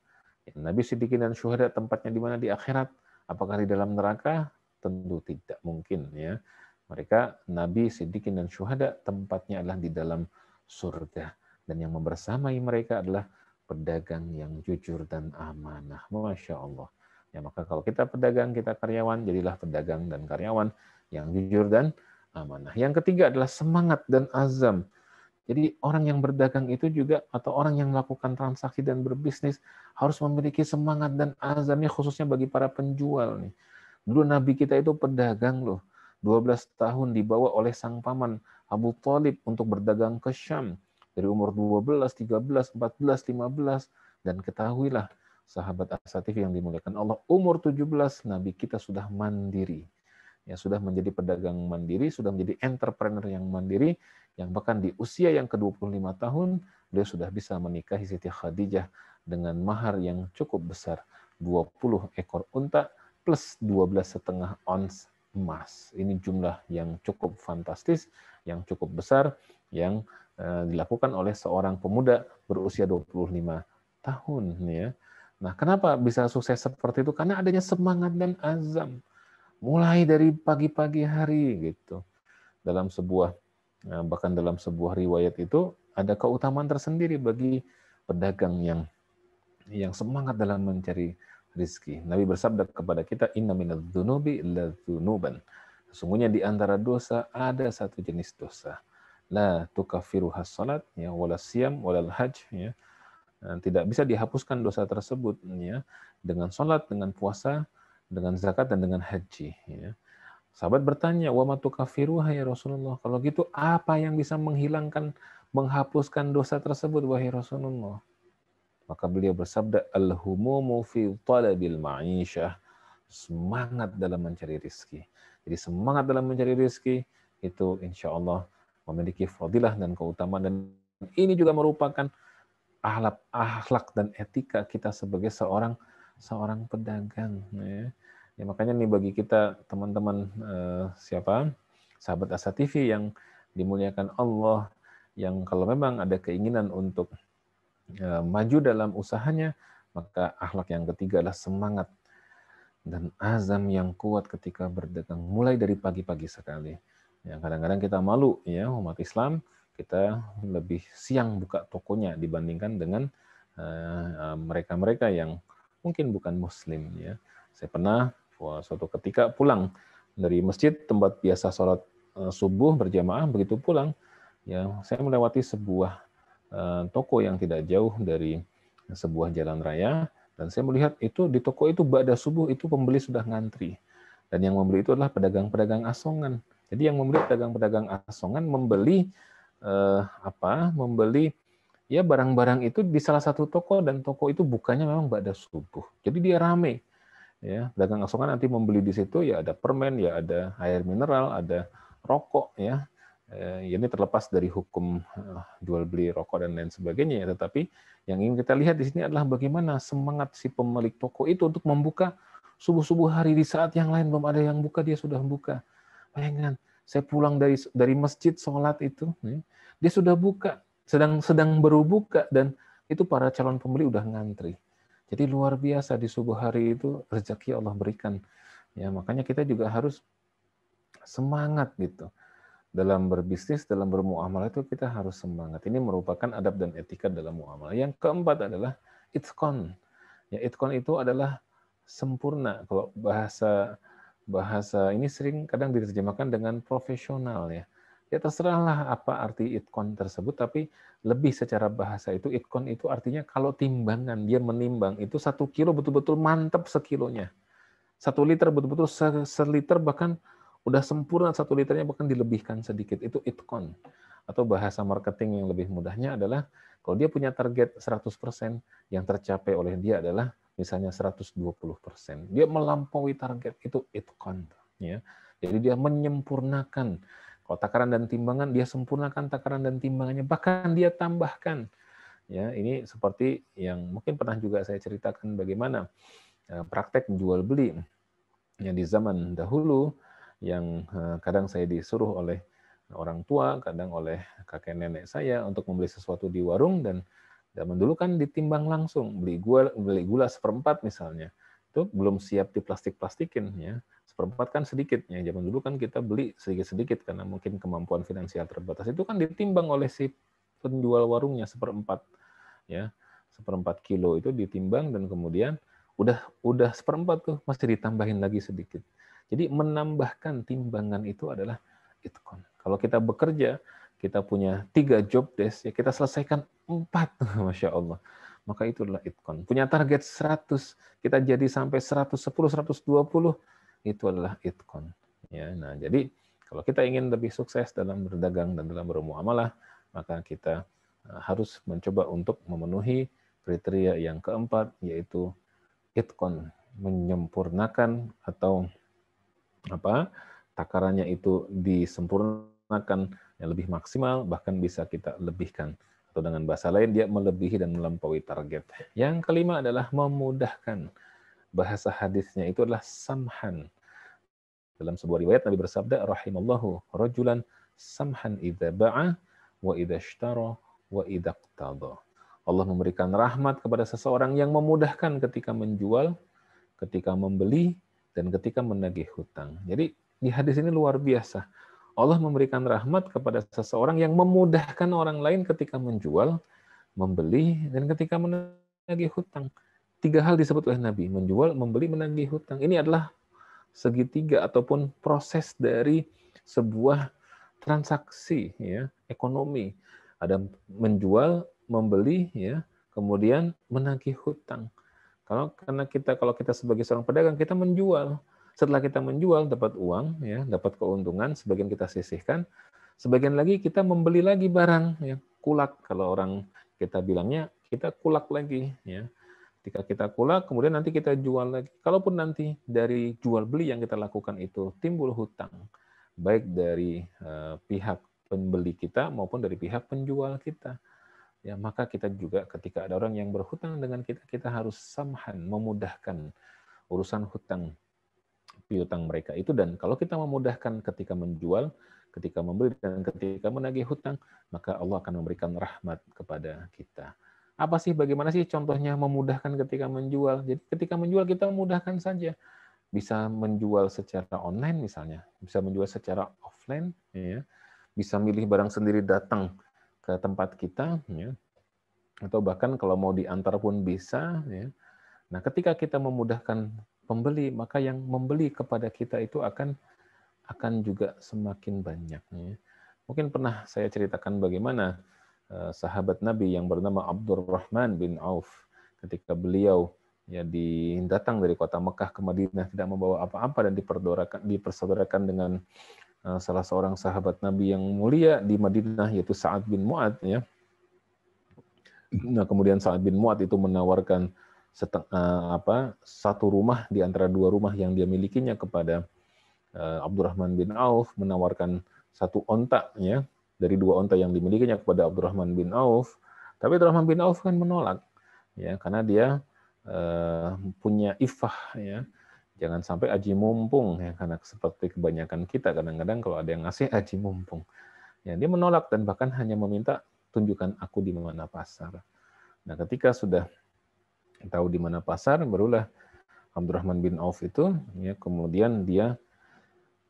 Nabi, siddiqin, dan syuhada tempatnya di mana? Di akhirat. Apakah di dalam neraka? Tentu tidak mungkin, ya. Mereka Nabi, siddiqin, dan syuhada tempatnya adalah di dalam surga. Dan yang membersamai mereka adalah pedagang yang jujur dan amanah. Masya Allah. Ya, maka kalau kita pedagang, kita karyawan, jadilah pedagang dan karyawan yang jujur dan amanah. Yang ketiga adalah semangat dan azam. Jadi orang yang berdagang itu juga, atau orang yang melakukan transaksi dan berbisnis, harus memiliki semangat dan azamnya, khususnya bagi para penjual nih. Dulu Nabi kita itu pedagang loh. 12 tahun dibawa oleh sang paman Abu Thalib untuk berdagang ke Syam. Dari umur 12, 13, 14, 15. Dan ketahuilah, sahabat As-Satif yang dimuliakan Allah, umur 17 Nabi kita sudah mandiri. Ya, sudah menjadi pedagang mandiri, sudah menjadi entrepreneur yang mandiri, yang bahkan di usia yang ke-25 tahun, beliau sudah bisa menikahi Siti Khadijah dengan mahar yang cukup besar, 20 ekor unta plus 12,5 ons emas. Ini jumlah yang cukup fantastis, yang cukup besar, yang dilakukan oleh seorang pemuda berusia 25 tahun. Ya. Nah, kenapa bisa sukses seperti itu? Karena adanya semangat dan azam. Mulai dari pagi-pagi hari gitu. Dalam sebuah, bahkan dalam sebuah riwayat itu ada keutamaan tersendiri bagi pedagang yang semangat dalam mencari rizki. Nabi bersabda kepada kita, inna minadz dzunubi ladzunuban. Sesungguhnya di antara dosa ada satu jenis dosa. La tukaffiruhas salat, ya, wala siyam, wala hajj, ya. Tidak bisa dihapuskan dosa tersebut, ya, dengan salat, dengan puasa, dengan zakat, dan dengan haji. Ya. Sahabat bertanya, wa ma tukaffiruha ya Rasulullah. Kalau gitu apa yang bisa menghilangkan, menghapuskan dosa tersebut wahai Rasulullah? Maka beliau bersabda, al-humumu fi talabil ma'isyah. Semangat dalam mencari rizki. Jadi semangat dalam mencari rizki itu insya Allah memiliki fadilah dan keutamaan. Dan ini juga merupakan akhlak dan etika kita sebagai seorang pedagang. Ya. Ya, makanya nih bagi kita teman-teman sahabat Asa TV yang dimuliakan Allah, yang kalau memang ada keinginan untuk maju dalam usahanya, maka akhlak yang ketiga adalah semangat dan azam yang kuat ketika berdagang, mulai dari pagi-pagi sekali. Ya, kadang-kadang kita malu ya, umat Islam, kita lebih siang buka tokonya dibandingkan dengan mereka-mereka yang mungkin bukan muslim ya. Saya pernah suatu ketika pulang dari masjid tempat biasa sholat subuh berjamaah, begitu pulang ya saya melewati sebuah toko yang tidak jauh dari sebuah jalan raya, dan saya melihat itu di toko itu ba'da subuh itu pembeli sudah ngantri. Dan yang membeli itu adalah pedagang-pedagang asongan. Jadi yang membeli pedagang-pedagang asongan membeli membeli ya barang-barang itu di salah satu toko, dan toko itu bukanya memang ba'da subuh. Jadi dia rame. Ya, pedagang asongan nanti membeli di situ ya ada permen, ya ada air mineral, ada rokok ya. Ini terlepas dari hukum jual beli rokok dan lain sebagainya ya, tetapi yang ingin kita lihat di sini adalah bagaimana semangat si pemilik toko itu untuk membuka subuh-subuh hari di saat yang lain belum ada yang buka, dia sudah buka. Bayangkan, saya pulang dari masjid sholat itu, dia sudah buka, sedang baru buka, dan itu para calon pembeli udah ngantri. Jadi luar biasa di subuh hari itu rezeki Allah berikan. Ya, makanya kita juga harus semangat gitu. Dalam berbisnis, dalam bermuamalah itu kita harus semangat. Ini merupakan adab dan etika dalam muamalah. Yang keempat adalah itqan. Ya, itqan itu adalah sempurna. Kalau bahasa ini sering kadang diterjemahkan dengan profesional ya. Ya terserahlah apa arti itqan tersebut, tapi lebih secara bahasa itu itqan itu artinya kalau timbangan, dia menimbang itu 1 kilo betul-betul mantap sekilonya. 1 liter betul-betul seliter, bahkan udah sempurna 1 liternya, bahkan dilebihkan sedikit. Itu itqan. Atau bahasa marketing yang lebih mudahnya adalah kalau dia punya target 100%, yang tercapai oleh dia adalah misalnya 120%. Dia melampaui target, itu itqan. Ya. Jadi dia menyempurnakan. Kalau takaran dan timbangan, dia sempurnakan takaran dan timbangannya, bahkan dia tambahkan. Ya, ini seperti yang mungkin pernah juga saya ceritakan bagaimana praktek jual beli yang di zaman dahulu, yang kadang saya disuruh oleh orang tua, kadang oleh kakek nenek saya untuk membeli sesuatu di warung, dan zaman dulu kan ditimbang langsung, beli gula 1/4 misalnya, itu belum siap diplastik-plastikin ya, 1/4 kan sedikit ya, zaman dulu kan kita beli sedikit-sedikit karena mungkin kemampuan finansial terbatas, itu kan ditimbang oleh si penjual warungnya 1/4 ya, 1/4 kilo itu ditimbang, dan kemudian udah 1/4 tuh masih ditambahin lagi sedikit. Jadi menambahkan timbangan itu adalah itqan. Kalau kita bekerja, kita punya 3 job desk, ya kita selesaikan 4, Masya Allah. Maka itu adalah itqan. Punya target 100, kita jadi sampai 110, 120, itu adalah itqan. Ya, nah jadi kalau kita ingin lebih sukses dalam berdagang dan dalam bermuamalah, maka kita harus mencoba untuk memenuhi kriteria yang keempat, yaitu itqan, menyempurnakan atau takarannya itu disempurnakan yang lebih maksimal, bahkan bisa kita lebihkan. Atau dengan bahasa lain, dia melebihi dan melampaui target. Yang kelima adalah memudahkan. Bahasa hadisnya itu adalah samhan. Dalam sebuah riwayat Nabi bersabda, rahimallahu rajulan samhan idza ba'a wa idza ishtara wa idza iqtada. Allah memberikan rahmat kepada seseorang yang memudahkan ketika menjual, ketika membeli, dan ketika menagih hutang. Jadi di hadis ini luar biasa. Allah memberikan rahmat kepada seseorang yang memudahkan orang lain ketika menjual, membeli, dan ketika menagih hutang. 3 hal disebut oleh Nabi, menjual, membeli, menagih hutang. Ini adalah segitiga ataupun proses dari sebuah transaksi ya, ekonomi. Ada menjual, membeli ya, kemudian menagih hutang. Kalau kita sebagai seorang pedagang, kita menjual. Setelah kita menjual, dapat uang, ya, dapat keuntungan, sebagian kita sisihkan, sebagian lagi kita membeli lagi barang, ya, kulak. Kalau orang kita bilangnya, kita kulak lagi, ya. Ketika kita kulak, kemudian nanti kita jual lagi. Kalaupun nanti dari jual beli yang kita lakukan itu timbul hutang, baik dari pihak pembeli kita maupun dari pihak penjual kita, ya maka kita juga ketika ada orang yang berhutang dengan kita, kita harus samhan, memudahkan urusan hutang piutang mereka itu. Dan kalau kita memudahkan ketika menjual, ketika membeli, dan ketika menagih hutang, maka Allah akan memberikan rahmat kepada kita. Apa sih, bagaimana sih contohnya memudahkan ketika menjual? Jadi ketika menjual kita memudahkan saja. Bisa menjual secara online misalnya, bisa menjual secara offline, ya. Bisa milih barang sendiri datang ke tempat kita, ya. Atau bahkan kalau mau diantar pun bisa, ya. Nah, ketika kita memudahkan pembeli, maka yang membeli kepada kita itu akan juga semakin banyak. Ya. Mungkin pernah saya ceritakan bagaimana sahabat Nabi yang bernama Abdurrahman bin Auf, ketika beliau ya datang dari kota Mekah ke Madinah tidak membawa apa-apa dan dipersaudarakan dengan salah seorang sahabat Nabi yang mulia di Madinah, yaitu Sa'ad bin Mu'ad, ya. Nah, kemudian Sa'ad bin Mu'ad itu menawarkan satu rumah di antara dua rumah yang dia milikinya kepada Abdurrahman bin Auf, menawarkan satu onta, ya, dari dua onta yang dimilikinya kepada Abdurrahman bin Auf. Tapi Abdurrahman bin Auf kan menolak, ya, karena dia punya ifah, ya. Jangan sampai aji mumpung, ya, karena seperti kebanyakan kita kadang-kadang kalau ada yang ngasih aji mumpung. Ya, dia menolak dan bahkan hanya meminta tunjukkan aku di mana pasar. Nah, ketika sudah tahu di mana pasar, barulah Abdurrahman bin Auf itu, ya, kemudian dia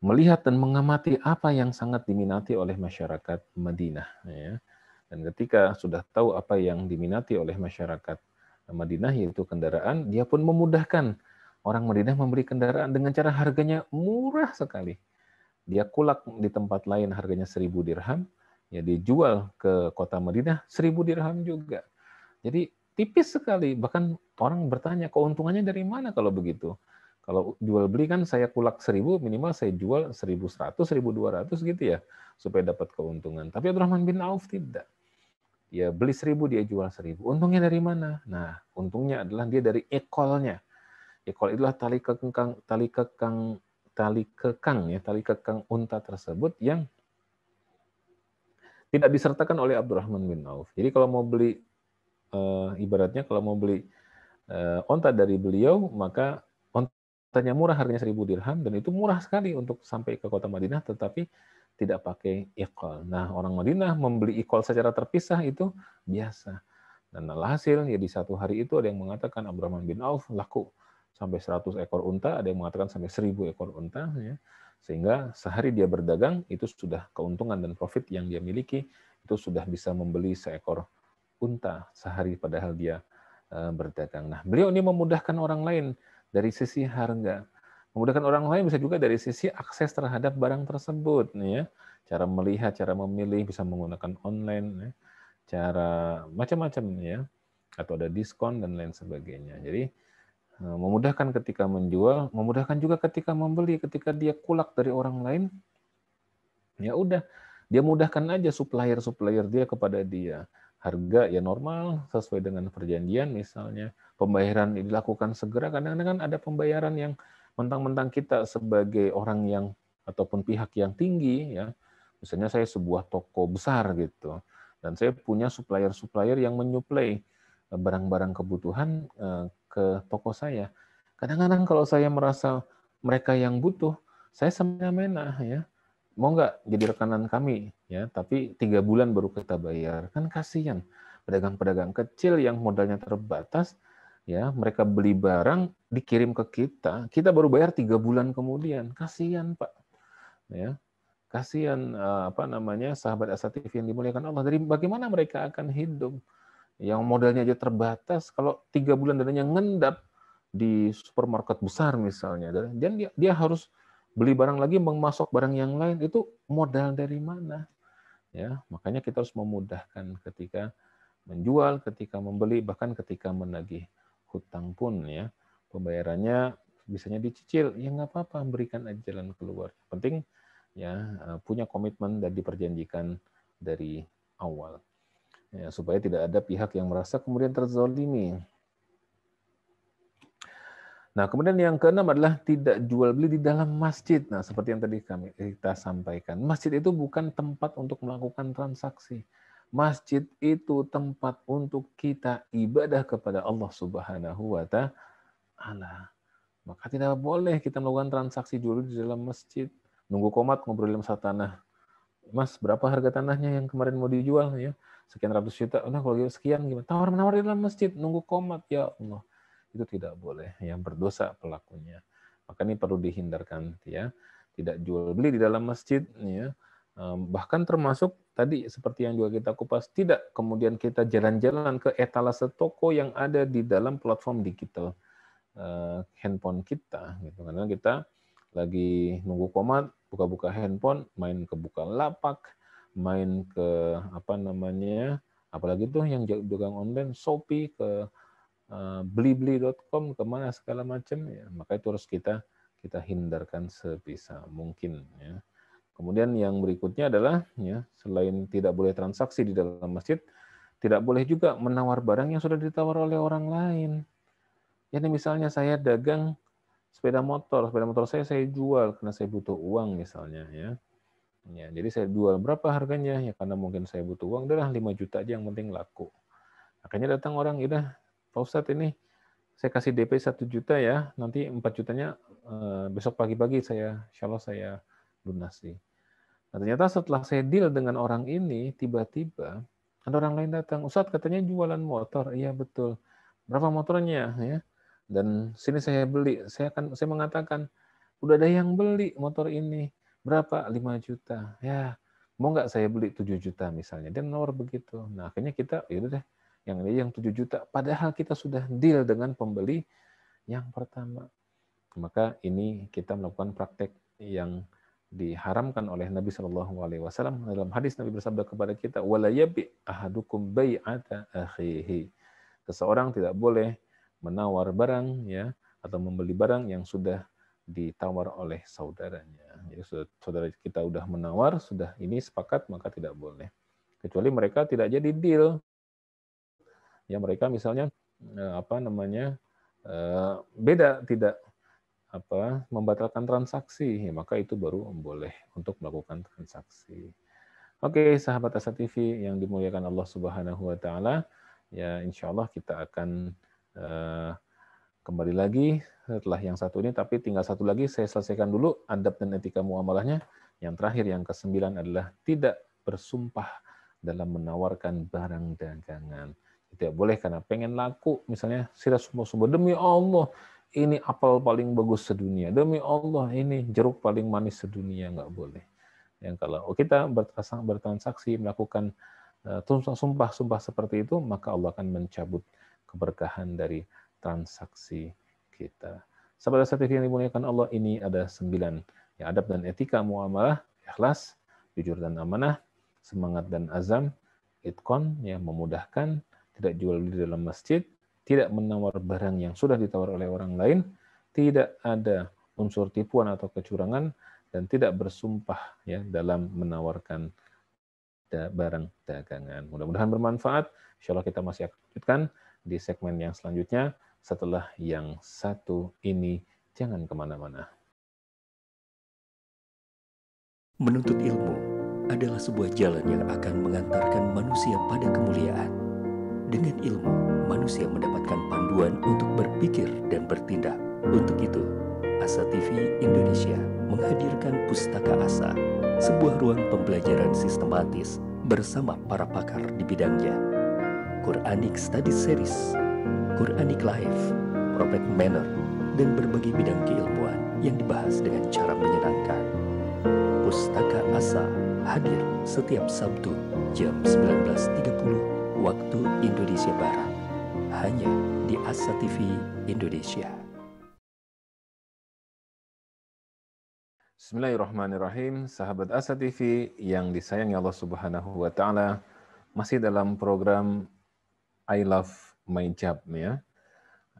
melihat dan mengamati apa yang sangat diminati oleh masyarakat Madinah, ya. Dan ketika sudah tahu apa yang diminati oleh masyarakat Madinah, yaitu kendaraan, dia pun memudahkan orang Madinah membeli kendaraan dengan cara harganya murah sekali. Dia kulak di tempat lain harganya 1.000 dirham, ya dijual ke kota Madinah 1.000 dirham juga. Jadi tipis sekali, bahkan orang bertanya keuntungannya dari mana kalau begitu. Kalau jual beli kan saya kulak 1.000, minimal saya jual 1.100, 1.200 gitu ya, supaya dapat keuntungan. Tapi Abdurrahman bin Auf tidak. Dia beli 1.000, dia jual 1.000. Untungnya dari mana? Nah, untungnya adalah dia dari ekolnya. Ekol itulah tali kekang unta tersebut yang tidak disertakan oleh Abdurrahman bin Auf. Jadi kalau mau beli, ibaratnya kalau mau beli onta dari beliau, maka ontanya murah, harganya 1.000 dirham, dan itu murah sekali untuk sampai ke kota Madinah, tetapi tidak pakai ikol. Nah, orang Madinah membeli ikol secara terpisah itu biasa. Dan alhasil, ya di satu hari itu ada yang mengatakan Abdurrahman bin Auf laku sampai 100 ekor unta, ada yang mengatakan sampai 1.000 ekor unta, ya. Sehingga sehari dia berdagang, itu sudah keuntungan dan profit yang dia miliki, itu sudah bisa membeli seekor unta sehari padahal dia berdagang. Nah, beliau ini memudahkan orang lain dari sisi harga. Memudahkan orang lain bisa juga dari sisi akses terhadap barang tersebut, ya. Cara melihat, cara memilih bisa menggunakan online, ya. Cara macam-macam, ya. Atau ada diskon dan lain sebagainya. Jadi memudahkan ketika menjual, memudahkan juga ketika membeli. Ketika dia kulak dari orang lain, ya udah, dia mudahkan aja supplier dia kepada dia. Harga ya normal sesuai dengan perjanjian misalnya. Pembayaran dilakukan segera. Kadang-kadang kan ada pembayaran yang mentang-mentang kita sebagai orang yang ataupun pihak yang tinggi, ya. Misalnya saya sebuah toko besar gitu, dan saya punya supplier yang menyuplai barang-barang kebutuhan ke toko saya. Kadang-kadang kalau saya merasa mereka yang butuh, saya semena-mena, ya. Mau nggak jadi rekanan kami, ya, tapi 3 bulan baru kita bayar. Kan kasihan pedagang-pedagang kecil yang modalnya terbatas, ya, mereka beli barang dikirim ke kita baru bayar 3 bulan kemudian. Kasihan, Pak. Ya. Kasihan sahabat Asa-TV yang dimuliakan Allah. Dari bagaimana mereka akan hidup? Yang modalnya aja terbatas, kalau 3 bulan dananya ngendap di supermarket besar misalnya, dan dia harus beli barang lagi, memasok barang yang lain, itu modal dari mana? Ya, makanya kita harus memudahkan ketika menjual, ketika membeli, bahkan ketika menagih hutang pun, ya. Pembayarannya bisanya dicicil, ya nggak apa-apa, berikan aja jalan keluar. Penting ya punya komitmen dan diperjanjikan dari awal. Ya, supaya tidak ada pihak yang merasa kemudian terzolimi. Nah, kemudian yang keenam adalah tidak jual beli di dalam masjid. Nah, seperti yang tadi kita sampaikan, masjid itu bukan tempat untuk melakukan transaksi. Masjid itu tempat untuk kita ibadah kepada Allah Subhanahu wa Ta'ala. Maka tidak boleh kita melakukan transaksi jual di dalam masjid. Nunggu komat ngobrol dalam satu tanah. Mas, berapa harga tanahnya yang kemarin mau dijual ya? Sekian ratus juta. Udah kalau gitu sekian gimana? Tawar-menawar di dalam masjid, nunggu komat ya Allah. Itu tidak boleh, yang berdosa pelakunya. Maka ini perlu dihindarkan ya. Tidak jual beli di dalam masjid ya. Bahkan termasuk tadi seperti yang juga kita kupas, tidak kemudian kita jalan-jalan ke etalase toko yang ada di dalam platform digital handphone kita gitu. Karena kita lagi nunggu komat, buka-buka handphone, main ke Bukalapak, main ke apa namanya, apalagi tuh yang dagang online, Shopee, ke blibli.com, kemana segala macam ya. Maka itu harus kita hindarkan sebisa mungkin ya. Kemudian yang berikutnya adalah ya, selain tidak boleh transaksi di dalam masjid, tidak boleh juga menawar barang yang sudah ditawar oleh orang lain. Jadi misalnya saya dagang sepeda motor saya jual karena saya butuh uang misalnya ya. Ya, jadi saya jual berapa harganya ya, karena mungkin saya butuh uang, udah 5 juta aja yang penting laku. Akhirnya datang orang, udah Pak Ustadz ini saya kasih DP 1 juta ya, nanti 4 jutanya besok pagi-pagi insya Allah saya lunasi. Nah, ternyata setelah saya deal dengan orang ini, tiba-tiba ada orang lain datang, Ustadz katanya jualan motor. Iya betul. Berapa motornya ya? Dan sini saya beli. Saya mengatakan, udah ada yang beli motor ini. Berapa? 5 juta. Ya, mau nggak saya beli 7 juta misalnya. Dia nawar begitu. Nah, akhirnya kita, yaudah deh, yang 7 juta. Padahal kita sudah deal dengan pembeli yang pertama. Maka ini kita melakukan praktek yang diharamkan oleh Nabi Shallallahu Alaihi Wasallam. Dalam hadis Nabi bersabda kepada kita, "Wala yabi ahadukum bai'ata akhihi." Seseorang tidak boleh menawar barang ya atau membeli barang yang sudah ditawar oleh saudaranya. Jadi saudara kita sudah menawar, sudah ini sepakat, maka tidak boleh. Kecuali mereka tidak jadi deal. Ya mereka misalnya beda, tidak membatalkan transaksi, ya, maka itu baru boleh untuk melakukan transaksi. Oke, sahabat Asa TV yang dimuliakan Allah Subhanahu wa Ta'ala, ya insya Allah kita akan kembali lagi setelah yang satu ini, tapi tinggal satu lagi saya selesaikan dulu adab dan etika muamalahnya. Yang terakhir, yang ke-9 adalah tidak bersumpah dalam menawarkan barang dagangan. Tidak boleh karena pengen laku, misalnya saya sumpah-sumpah demi Allah ini apel paling bagus sedunia, demi Allah ini jeruk paling manis sedunia, nggak boleh. Yang kalau kita bertransaksi melakukan sumpah-sumpah seperti itu, maka Allah akan mencabut keberkahan dari transaksi kita. Sahabat Asa TV yang dimuliakan Allah, ini ada 9 ya, adab dan etika muamalah: ikhlas, jujur dan amanah, semangat dan azam, itqon ya, memudahkan, tidak jual beli di dalam masjid, tidak menawar barang yang sudah ditawar oleh orang lain, tidak ada unsur tipuan atau kecurangan, dan tidak bersumpah ya dalam menawarkan barang dagangan. Mudah-mudahan bermanfaat. Insya Allah kita masih akan lanjutkan di segmen yang selanjutnya setelah yang satu ini. Jangan kemana-mana. Menuntut ilmu adalah sebuah jalan yang akan mengantarkan manusia pada kemuliaan. Dengan ilmu, manusia mendapatkan panduan untuk berpikir dan bertindak. Untuk itu, Asa TV Indonesia menghadirkan Pustaka Asa, sebuah ruang pembelajaran sistematis bersama para pakar di bidangnya. Quranic Study Series, Quranic Life, Prophet Manner, dan berbagai bidang keilmuan yang dibahas dengan cara menyenangkan. Pustaka Asa hadir setiap Sabtu jam 19.30 waktu Indonesia Barat, hanya di Asa TV Indonesia. Bismillahirrahmanirrahim. Sahabat Asa TV yang disayangi Allah Subhanahu wa Ta'ala, masih dalam program I Love My Job ya.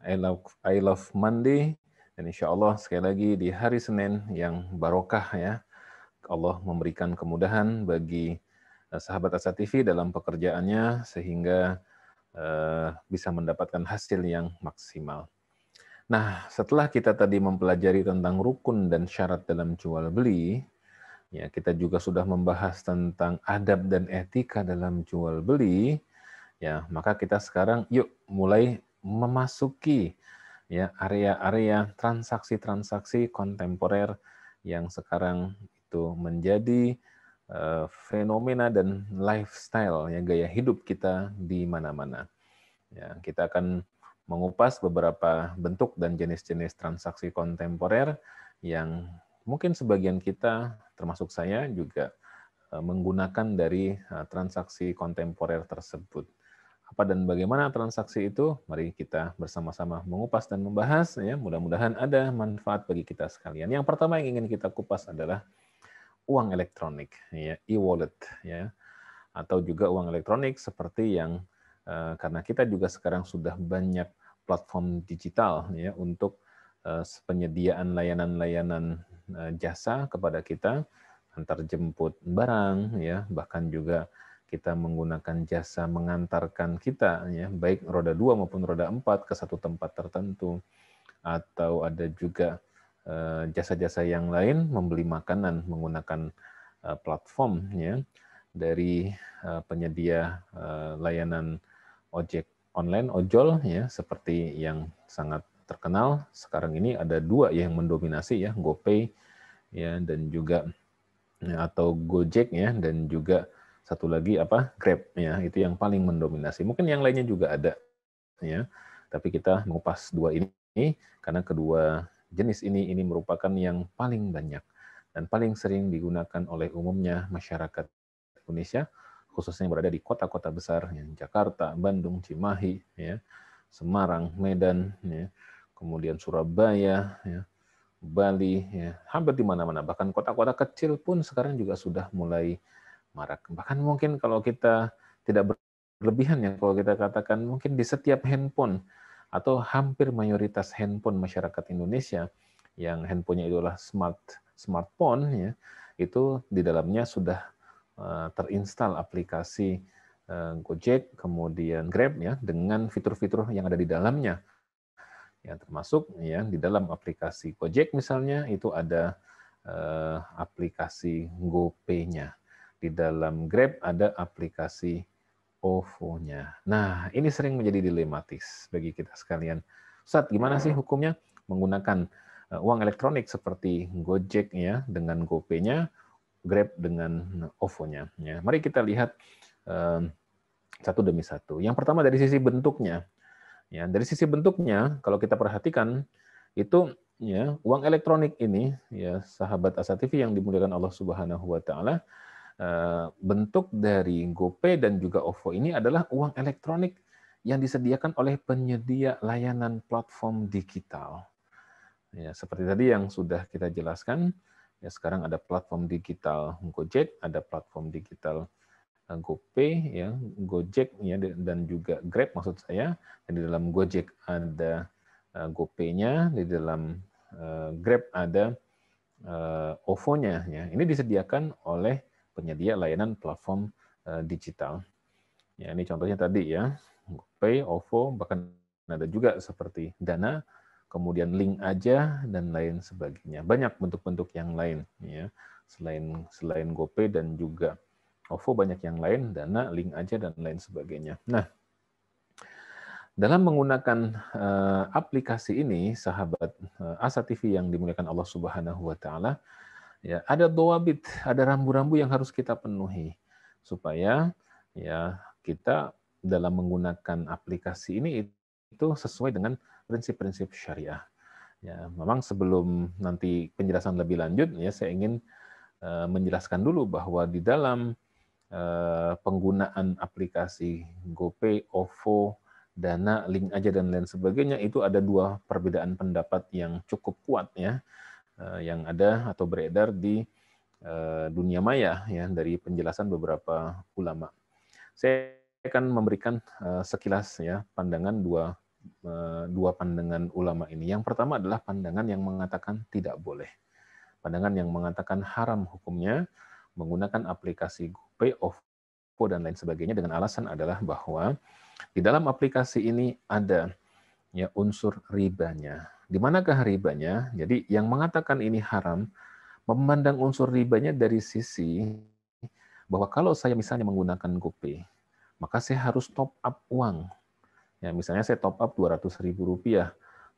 I love Monday, dan insya Allah sekali lagi di hari Senin yang barokah ya. Allah memberikan kemudahan bagi sahabat Asa TV dalam pekerjaannya sehingga bisa mendapatkan hasil yang maksimal. Nah, setelah kita tadi mempelajari tentang rukun dan syarat dalam jual beli, Ya, kita juga sudah membahas tentang adab dan etika dalam jual beli. Ya, maka kita sekarang yuk mulai memasuki ya area-area transaksi-transaksi kontemporer yang sekarang itu menjadi fenomena dan lifestyle ya gaya hidup kita di mana-mana. Ya, kita akan mengupas beberapa bentuk dan jenis-jenis transaksi kontemporer yang mungkin sebagian kita, termasuk saya, juga menggunakan dari transaksi kontemporer tersebut. Apa dan bagaimana transaksi itu? Mari kita bersama-sama mengupas dan membahas. Ya, mudah-mudahan ada manfaat bagi kita sekalian. Yang pertama yang ingin kita kupas adalah uang elektronik, ya, e-wallet, ya, atau juga uang elektronik seperti yang karena kita juga sekarang sudah banyak platform digital ya untuk penyediaan layanan-layanan jasa kepada kita, antar jemput barang ya, bahkan juga kita menggunakan jasa mengantarkan kita ya, baik roda 2 maupun roda 4 ke satu tempat tertentu, atau ada juga jasa-jasa yang lain membeli makanan menggunakan platform ya dari penyedia layanan ojek online, ojol ya, seperti yang sangat terkenal sekarang ini ada dua yang mendominasi ya, GoPay ya dan juga atau Gojek ya, dan juga satu lagi apa, Grab ya, itu yang paling mendominasi. Mungkin yang lainnya juga ada ya, tapi kita mengupas dua ini karena kedua jenis ini merupakan yang paling banyak dan paling sering digunakan oleh umumnya masyarakat Indonesia, khususnya yang berada di kota-kota besar, ya, Jakarta, Bandung, Cimahi, ya, Semarang, Medan, ya, kemudian Surabaya, ya, Bali, ya, hampir di mana-mana. Bahkan kota-kota kecil pun sekarang juga sudah mulai marak. Bahkan mungkin kalau kita tidak berlebihan ya, kalau kita katakan mungkin di setiap handphone atau hampir mayoritas handphone masyarakat Indonesia yang handphonenya itu adalah smartphone ya, itu di dalamnya sudah terinstal aplikasi Gojek, kemudian Grab ya, dengan fitur-fitur yang ada di dalamnya. Ya, termasuk ya di dalam aplikasi Gojek misalnya itu ada aplikasi GoPay-nya. Di dalam Grab ada aplikasi OVO-nya. Nah, ini sering menjadi dilematis bagi kita sekalian. Ustaz, gimana sih hukumnya menggunakan uang elektronik seperti Gojek ya dengan GoPay-nya, Grab dengan OVO-nya. Ya, mari kita lihat satu demi satu. Yang pertama dari sisi bentuknya. Ya, dari sisi bentuknya, kalau kita perhatikan itu ya uang elektronik ini ya sahabat Asa TV yang dimuliakan Allah Subhanahu wa taala, bentuk dari GoPay dan juga OVO ini adalah uang elektronik yang disediakan oleh penyedia layanan platform digital. Ya, seperti tadi yang sudah kita jelaskan, ya sekarang ada platform digital Gojek, ada platform digital GoPay, ya Gojek, ya dan juga Grab maksud saya. Dan di dalam Gojek ada GoPay-nya, di dalam Grab ada OVO-nya. Ya, ini disediakan oleh penyedia layanan platform digital. Ya, ini contohnya tadi ya, GoPay, OVO, bahkan ada juga seperti Dana, kemudian Link Aja dan lain sebagainya. Banyak bentuk-bentuk yang lain ya. Selain GoPay dan juga OVO banyak yang lain, Dana, Link Aja dan lain sebagainya. Nah, dalam menggunakan aplikasi ini, sahabat Asa TV yang dimuliakan Allah Subhanahu wa taala, ya ada dawabit, ada rambu-rambu yang harus kita penuhi supaya ya kita dalam menggunakan aplikasi ini itu sesuai dengan prinsip-prinsip syariah. Ya, memang sebelum nanti penjelasan lebih lanjut, ya saya ingin menjelaskan dulu bahwa di dalam penggunaan aplikasi GoPay, OVO, Dana, Link Aja dan lain sebagainya itu ada dua perbedaan pendapat yang cukup kuat ya, yang ada atau beredar di dunia maya ya dari penjelasan beberapa ulama. Saya akan memberikan sekilas ya pandangan dua pandangan ulama ini. Yang pertama adalah pandangan yang mengatakan tidak boleh. Pandangan yang mengatakan haram hukumnya menggunakan aplikasi GoPay, OVO dan lain sebagainya dengan alasan adalah bahwa di dalam aplikasi ini ada unsur ribanya. Di manakah ribanya? Jadi yang mengatakan ini haram memandang unsur ribanya dari sisi bahwa kalau saya misalnya menggunakan GoPay, maka saya harus top up uang. Ya, misalnya saya top up Rp200.000,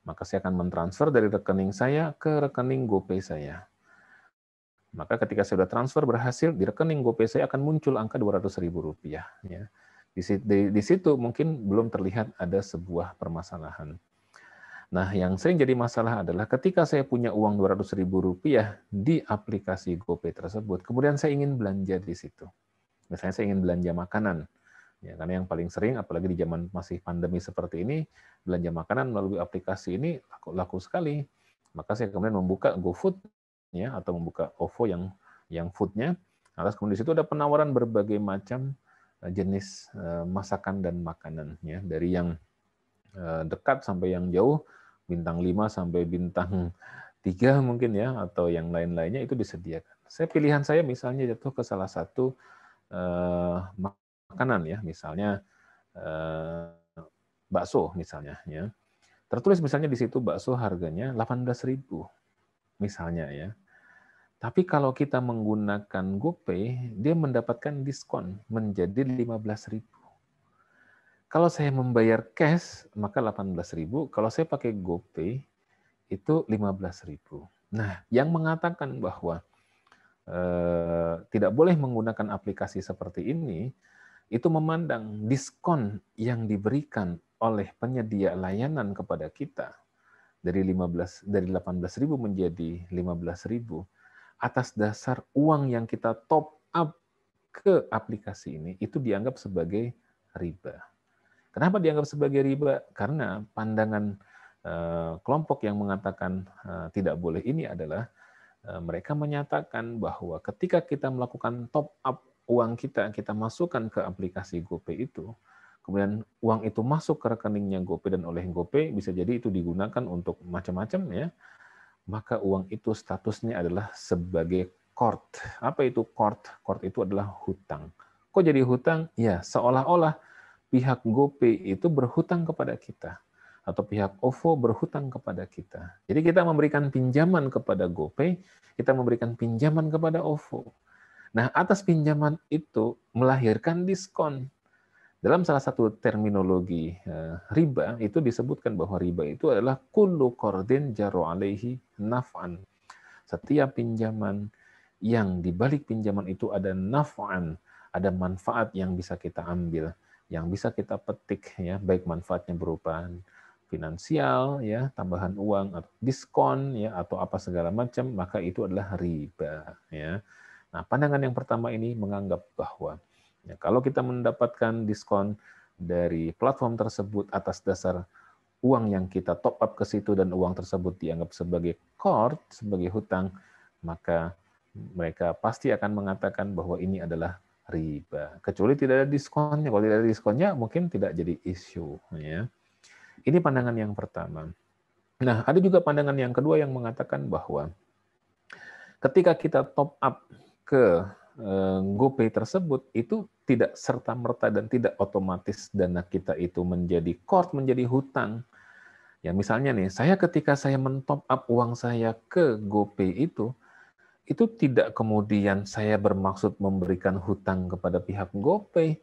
maka saya akan mentransfer dari rekening saya ke rekening GoPay saya. Maka ketika saya sudah transfer berhasil, di rekening GoPay saya akan muncul angka Rp200.000. Ya. Di situ mungkin belum terlihat ada sebuah permasalahan. Nah, yang sering jadi masalah adalah ketika saya punya uang Rp200.000 di aplikasi GoPay tersebut, kemudian saya ingin belanja di situ. Misalnya saya ingin belanja makanan. Ya, karena yang paling sering, apalagi di zaman masih pandemi seperti ini, belanja makanan melalui aplikasi ini laku sekali. Maka saya kemudian membuka GoFood, ya, atau membuka OVO yang foodnya. Atas kemudian di situ ada penawaran berbagai macam jenis masakan dan makanan, ya, dari yang dekat sampai yang jauh, bintang 5 sampai bintang 3 mungkin ya, atau yang lain-lainnya itu disediakan. Pilihan saya misalnya jatuh ke salah satu makanan ya, misalnya bakso misalnya ya. Tertulis misalnya di situ bakso harganya 18.000 misalnya ya. Tapi kalau kita menggunakan GoPay, dia mendapatkan diskon menjadi 15.000. Kalau saya membayar cash, maka 18.000. Kalau saya pakai GoPay, itu 15.000. Nah, yang mengatakan bahwa tidak boleh menggunakan aplikasi seperti ini, itu memandang diskon yang diberikan oleh penyedia layanan kepada kita dari 18.000 menjadi 15.000 atas dasar uang yang kita top up ke aplikasi ini, itu dianggap sebagai riba. Kenapa dianggap sebagai riba? Karena pandangan kelompok yang mengatakan tidak boleh ini adalah mereka menyatakan bahwa ketika kita melakukan top up uang kita masukkan ke aplikasi GoPay itu, kemudian uang itu masuk ke rekeningnya GoPay dan oleh GoPay, bisa jadi itu digunakan untuk macam-macam ya, maka uang itu statusnya adalah sebagai qard. Apa itu qard? Qard itu adalah hutang. Kok jadi hutang? Ya, seolah-olah pihak GoPay itu berhutang kepada kita, atau pihak OVO berhutang kepada kita. Jadi kita memberikan pinjaman kepada GoPay, kita memberikan pinjaman kepada OVO. Nah, atas pinjaman itu melahirkan diskon. Dalam salah satu terminologi riba, itu disebutkan bahwa riba itu adalah kullu qardin jaro alaihi naf'an. Setiap pinjaman yang di balik pinjaman itu ada naf'an, ada manfaat yang bisa kita ambil, yang bisa kita petik ya, baik manfaatnya berupa finansial ya, tambahan uang atau diskon ya, atau apa segala macam, maka itu adalah riba ya. Nah, pandangan yang pertama ini menganggap bahwa ya, kalau kita mendapatkan diskon dari platform tersebut atas dasar uang yang kita top up ke situ dan uang tersebut dianggap sebagai qard, sebagai hutang, maka mereka pasti akan mengatakan bahwa ini adalah riba. Kecuali tidak ada diskonnya. Kalau tidak ada diskonnya, mungkin tidak jadi isu. Ya. Ini pandangan yang pertama. Nah, ada juga pandangan yang kedua yang mengatakan bahwa ketika kita top up ke GoPay tersebut, itu tidak serta-merta dan tidak otomatis dana kita itu menjadi qard, menjadi hutang. Ya, misalnya nih, ketika saya men-top up uang saya ke GoPay itu tidak kemudian saya bermaksud memberikan hutang kepada pihak GoPay.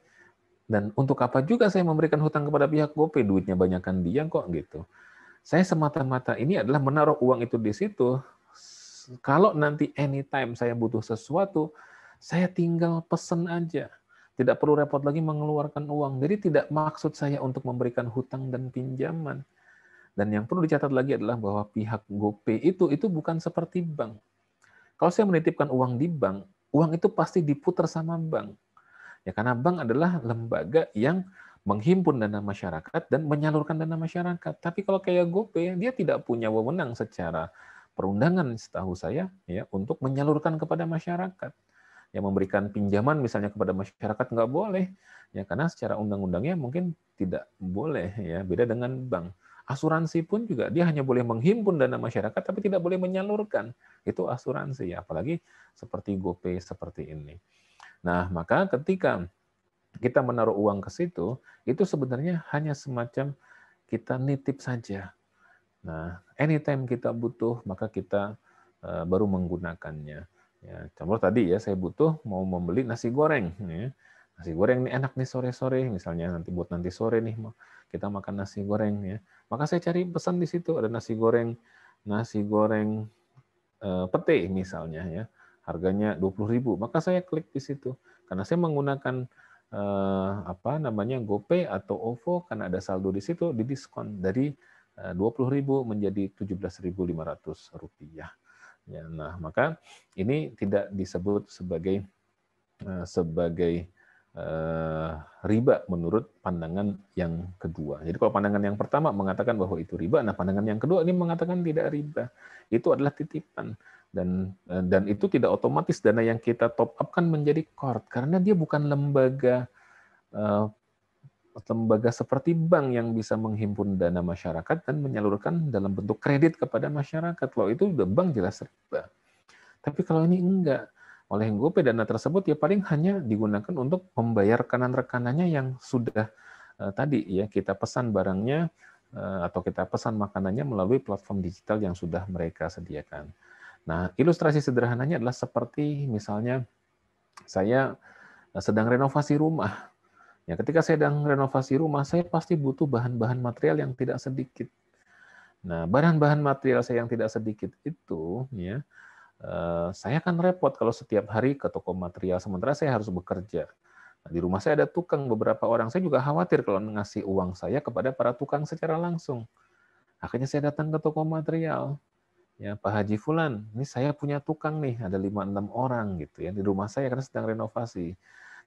Dan untuk apa juga saya memberikan hutang kepada pihak GoPay? Duitnya banyakkan dia kok gitu. Saya semata-mata ini adalah menaruh uang itu di situ. Kalau nanti anytime saya butuh sesuatu, saya tinggal pesen aja. Tidak perlu repot lagi mengeluarkan uang. Jadi tidak maksud saya untuk memberikan hutang dan pinjaman. Dan yang perlu dicatat lagi adalah bahwa pihak GoPay itu bukan seperti bank. Kalau saya menitipkan uang di bank, uang itu pasti diputar sama bank. Ya, karena bank adalah lembaga yang menghimpun dana masyarakat dan menyalurkan dana masyarakat. Tapi kalau kayak GoPay, dia tidak punya wewenang secara perundangan setahu saya ya untuk menyalurkan kepada masyarakat. Yang memberikan pinjaman misalnya kepada masyarakat nggak boleh ya, karena secara undang-undangnya mungkin tidak boleh ya, beda dengan bank. Asuransi pun juga dia hanya boleh menghimpun dana masyarakat tapi tidak boleh menyalurkan. Itu asuransi ya, apalagi seperti GoPay seperti ini. Nah, maka ketika kita menaruh uang ke situ, itu sebenarnya hanya semacam kita nitip saja. Nah, anytime kita butuh, maka kita baru menggunakannya. Ya, contoh tadi ya, saya butuh mau membeli nasi goreng. Ya. Nasi goreng ini enak nih sore-sore, misalnya nanti buat nanti sore nih kita makan nasi goreng ya. Maka saya cari pesan di situ ada nasi goreng pete misalnya ya. Harganya 20.000, maka saya klik di situ. Karena saya menggunakan GoPay atau OVO, karena ada saldo di situ, didiskon dari 20.000 menjadi 17.500 rupiah. Ya, nah, maka ini tidak disebut sebagai riba menurut pandangan yang kedua. Jadi kalau pandangan yang pertama mengatakan bahwa itu riba, nah pandangan yang kedua ini mengatakan tidak riba. Itu adalah titipan. Dan itu tidak otomatis dana yang kita top up kan menjadi qard, karena dia bukan lembaga seperti bank yang bisa menghimpun dana masyarakat dan menyalurkan dalam bentuk kredit kepada masyarakat. Loh, itu udah bank jelas riba. Tapi kalau ini enggak, oleh GoPay dana tersebut ya paling hanya digunakan untuk membayar rekan-rekanannya yang sudah tadi ya kita pesan barangnya atau kita pesan makanannya melalui platform digital yang sudah mereka sediakan. Nah, ilustrasi sederhananya adalah seperti misalnya saya sedang renovasi rumah. Ya, ketika saya sedang renovasi rumah, saya pasti butuh bahan-bahan material yang tidak sedikit. Nah, bahan-bahan material saya yang tidak sedikit itu, ya, saya akan repot kalau setiap hari ke toko material, sementara saya harus bekerja. Nah, di rumah saya ada tukang beberapa orang. Saya juga khawatir kalau ngasih uang saya kepada para tukang secara langsung. Akhirnya saya datang ke toko material. Ya, Pak Haji Fulan, ini saya punya tukang nih, ada 5-6 orang gitu ya di rumah saya karena sedang renovasi.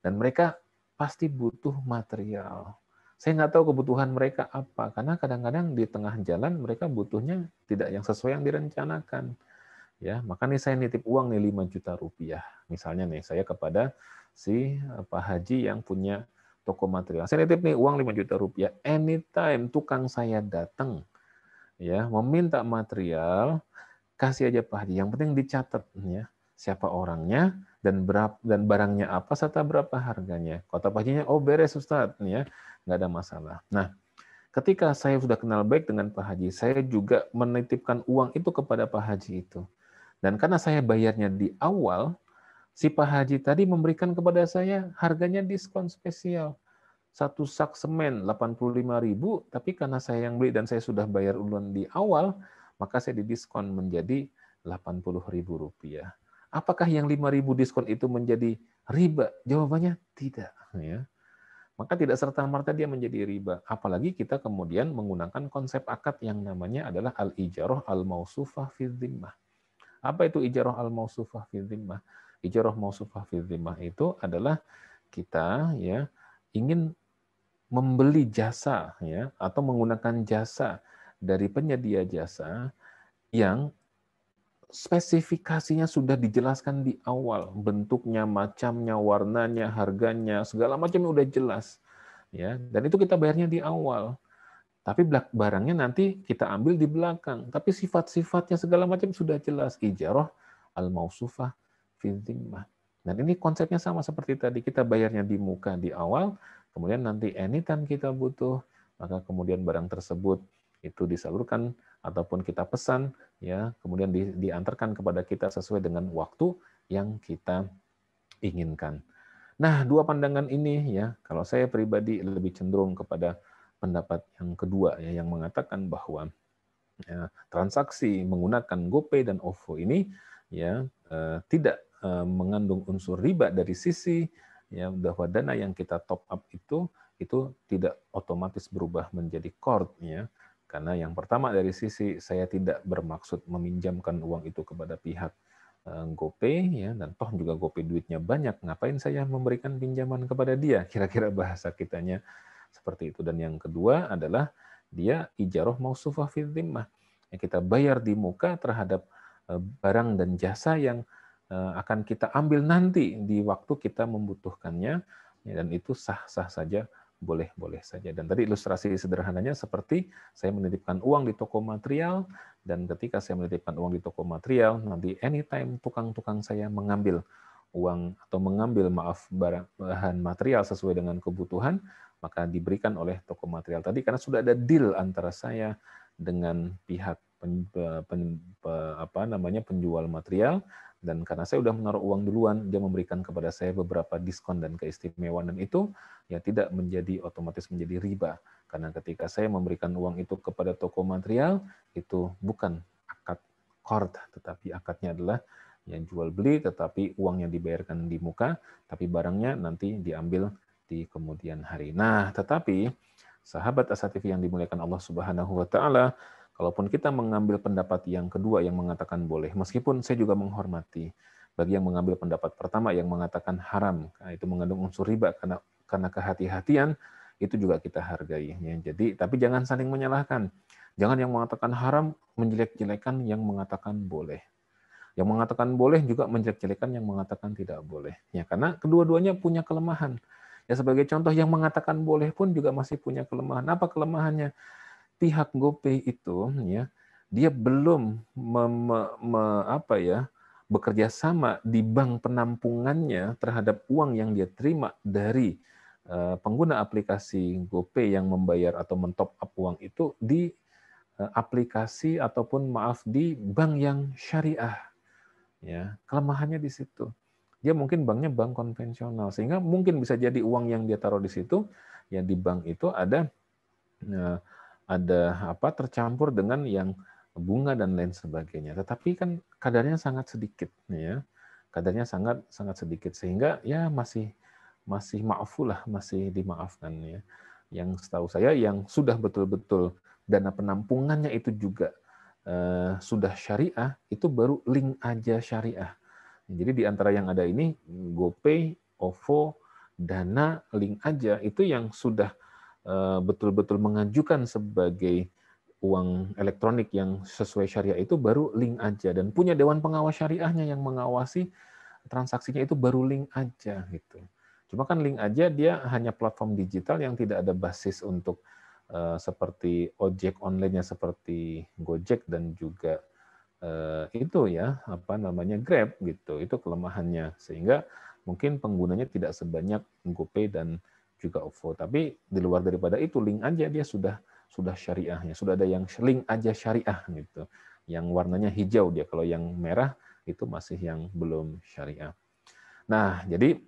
Dan mereka pasti butuh material. Saya nggak tahu kebutuhan mereka apa, karena kadang-kadang di tengah jalan mereka butuhnya tidak yang sesuai yang direncanakan. Ya, maka nih saya nitip uang nih 5 juta rupiah. Misalnya nih saya kepada si Pak Haji yang punya toko material. Saya nitip nih uang 5 juta rupiah. Anytime tukang saya datang ya meminta material, kasih aja Pak Haji. Yang penting dicatat ya, siapa orangnya dan barangnya apa serta berapa harganya. Kata Pak Hajinya, oh beres Ustadz ya, nggak ada masalah. Nah, ketika saya sudah kenal baik dengan Pak Haji, saya juga menitipkan uang itu kepada Pak Haji itu. Dan karena saya bayarnya di awal, si Pak Haji tadi memberikan kepada saya harganya diskon spesial. Satu sak semen 85.000, tapi karena saya yang beli dan saya sudah bayar duluan di awal, maka saya didiskon menjadi 80.000 rupiah. Apakah yang 5.000 diskon itu menjadi riba? Jawabannya tidak. Ya. Maka tidak serta-merta dia menjadi riba. Apalagi kita kemudian menggunakan konsep akad yang namanya adalah al-ijarah al-mausufah fi dhimmah. Apa itu ijarah al-mausufah fi dhimmah? Ijarah mausufah fi dhimmah itu adalah kita ya ingin membeli jasa ya atau menggunakan jasa dari penyedia jasa yang spesifikasinya sudah dijelaskan di awal, bentuknya, macamnya, warnanya, harganya, segala macam udah jelas ya. Dan itu kita bayarnya di awal. Tapi barangnya nanti kita ambil di belakang, tapi sifat-sifatnya segala macam sudah jelas. Ijarah al-mausufah fi dhimmah. Dan ini konsepnya sama seperti tadi, kita bayarnya di muka di awal, kemudian nanti anytime kita butuh, maka kemudian barang tersebut itu disalurkan ataupun kita pesan, ya, kemudian diantarkan kepada kita sesuai dengan waktu yang kita inginkan. Nah, dua pandangan ini ya, kalau saya pribadi lebih cenderung kepada pendapat yang kedua ya, yang mengatakan bahwa ya, transaksi menggunakan GoPay dan OVO ini ya tidak mengandung unsur riba dari sisi ya bahwa dana yang kita top up itu tidak otomatis berubah menjadi qard ya. Karena yang pertama dari sisi saya tidak bermaksud meminjamkan uang itu kepada pihak GoPay ya, dan toh juga GoPay duitnya banyak, ngapain saya memberikan pinjaman kepada dia? Kira-kira bahasa kitanya seperti itu. Dan yang kedua adalah dia ijarah mausufah fi dhimmah. Yang kita bayar di muka terhadap barang dan jasa yang akan kita ambil nanti di waktu kita membutuhkannya, dan itu sah-sah saja, boleh-boleh saja. Dan tadi ilustrasi sederhananya seperti saya menitipkan uang di toko material, dan ketika saya menitipkan uang di toko material, nanti anytime tukang-tukang saya mengambil uang atau mengambil bahan material sesuai dengan kebutuhan, maka diberikan oleh toko material tadi karena sudah ada deal antara saya dengan pihak penjual material, dan karena saya sudah menaruh uang duluan, dia memberikan kepada saya beberapa diskon dan keistimewaan, dan itu ya tidak otomatis menjadi riba. Karena ketika saya memberikan uang itu kepada toko material, itu bukan akad qard, tetapi akadnya adalah yang jual beli, tetapi uangnya dibayarkan di muka, tapi barangnya nanti diambil di kemudian hari. Nah, tetapi sahabat Asatifi yang dimuliakan Allah Subhanahu wa taala, kalaupun kita mengambil pendapat yang kedua yang mengatakan boleh, meskipun saya juga menghormati bagi yang mengambil pendapat pertama yang mengatakan haram, nah, itu mengandung unsur riba karena kehati-hatian, itu juga kita hargai. Ya. Jadi, tapi jangan saling menyalahkan. Jangan yang mengatakan haram menjelek-jelekan yang mengatakan boleh. Yang mengatakan boleh juga menjelek-jelekan yang mengatakan tidak boleh. Ya, karena kedua-duanya punya kelemahan. Ya, sebagai contoh, yang mengatakan boleh pun juga masih punya kelemahan. Apa kelemahannya? Pihak GoPay itu, ya, dia belum bekerja sama di bank penampungannya terhadap uang yang dia terima dari pengguna aplikasi GoPay yang membayar atau mentop up uang itu di aplikasi ataupun di bank yang syariah. Ya, kelemahannya di situ. Dia mungkin banknya bank konvensional, sehingga mungkin bisa jadi uang yang dia taruh di situ, ya di bank itu ada tercampur dengan yang bunga dan lain sebagainya. Tetapi kan kadarnya sangat sedikit, ya. Kadarnya sangat sangat sedikit, sehingga ya masih ma'fulah, masih dimaafkan, ya. Yang setahu saya yang sudah betul-betul dana penampungannya itu juga sudah syariah, itu baru Link Aja Syariah. Jadi di antara yang ada ini, GoPay, OVO, Dana, Link Aja, itu yang sudah betul-betul mengajukan sebagai uang elektronik yang sesuai syariah itu baru Link Aja, dan punya dewan pengawas syariahnya yang mengawasi transaksinya itu baru Link Aja gitu. Cuma kan Link Aja dia hanya platform digital yang tidak ada basis untuk seperti ojek online-nya seperti Gojek dan juga itu ya Grab gitu. Itu kelemahannya, sehingga mungkin penggunanya tidak sebanyak GoPay dan juga OVO. Tapi di luar daripada itu, Link Aja dia sudah syariahnya, sudah ada yang Link Aja Syariah gitu. Yang warnanya hijau dia, kalau yang merah itu masih yang belum syariah. Nah, jadi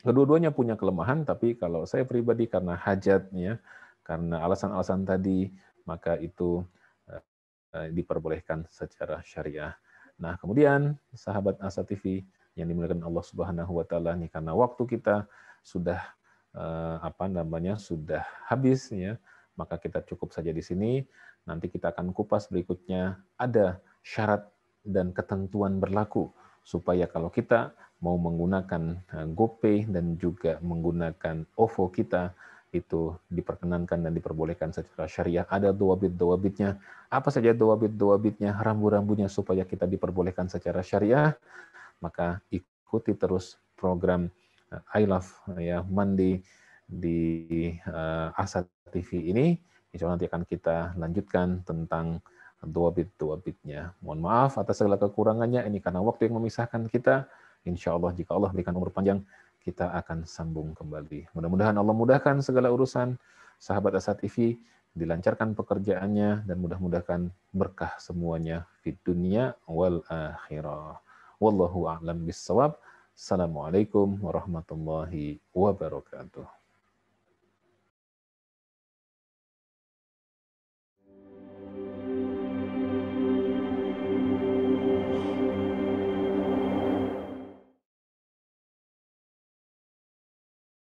kedua-duanya punya kelemahan, tapi kalau saya pribadi karena hajatnya, karena alasan-alasan tadi, maka itu diperbolehkan secara syariah. Nah, kemudian sahabat Asa TV yang dimuliakan Allah Subhanahu wa taala nih, karena waktu kita sudah sudah habis ya, maka kita cukup saja di sini. Nanti kita akan kupas berikutnya, ada syarat dan ketentuan berlaku supaya kalau kita mau menggunakan GoPay dan juga menggunakan OVO kita itu diperkenankan dan diperbolehkan secara syariah. Ada dawabit-dawabitnya. Apa saja dawabit-dawabitnya, rambu-rambunya supaya kita diperbolehkan secara syariah? Maka ikuti terus program I Love ya Mandi di Asa TV ini. Insya Allah nanti akan kita lanjutkan tentang dawabit-dawabitnya. Mohon maaf atas segala kekurangannya, ini karena waktu yang memisahkan kita. Insya Allah jika Allah berikan umur panjang, kita akan sambung kembali. Mudah-mudahan Allah mudahkan segala urusan sahabat Asa TV, dilancarkan pekerjaannya, dan mudah-mudahan berkah semuanya di dunia wal akhirah. Wallahu a'lam bissawab. Assalamualaikum warahmatullahi wabarakatuh.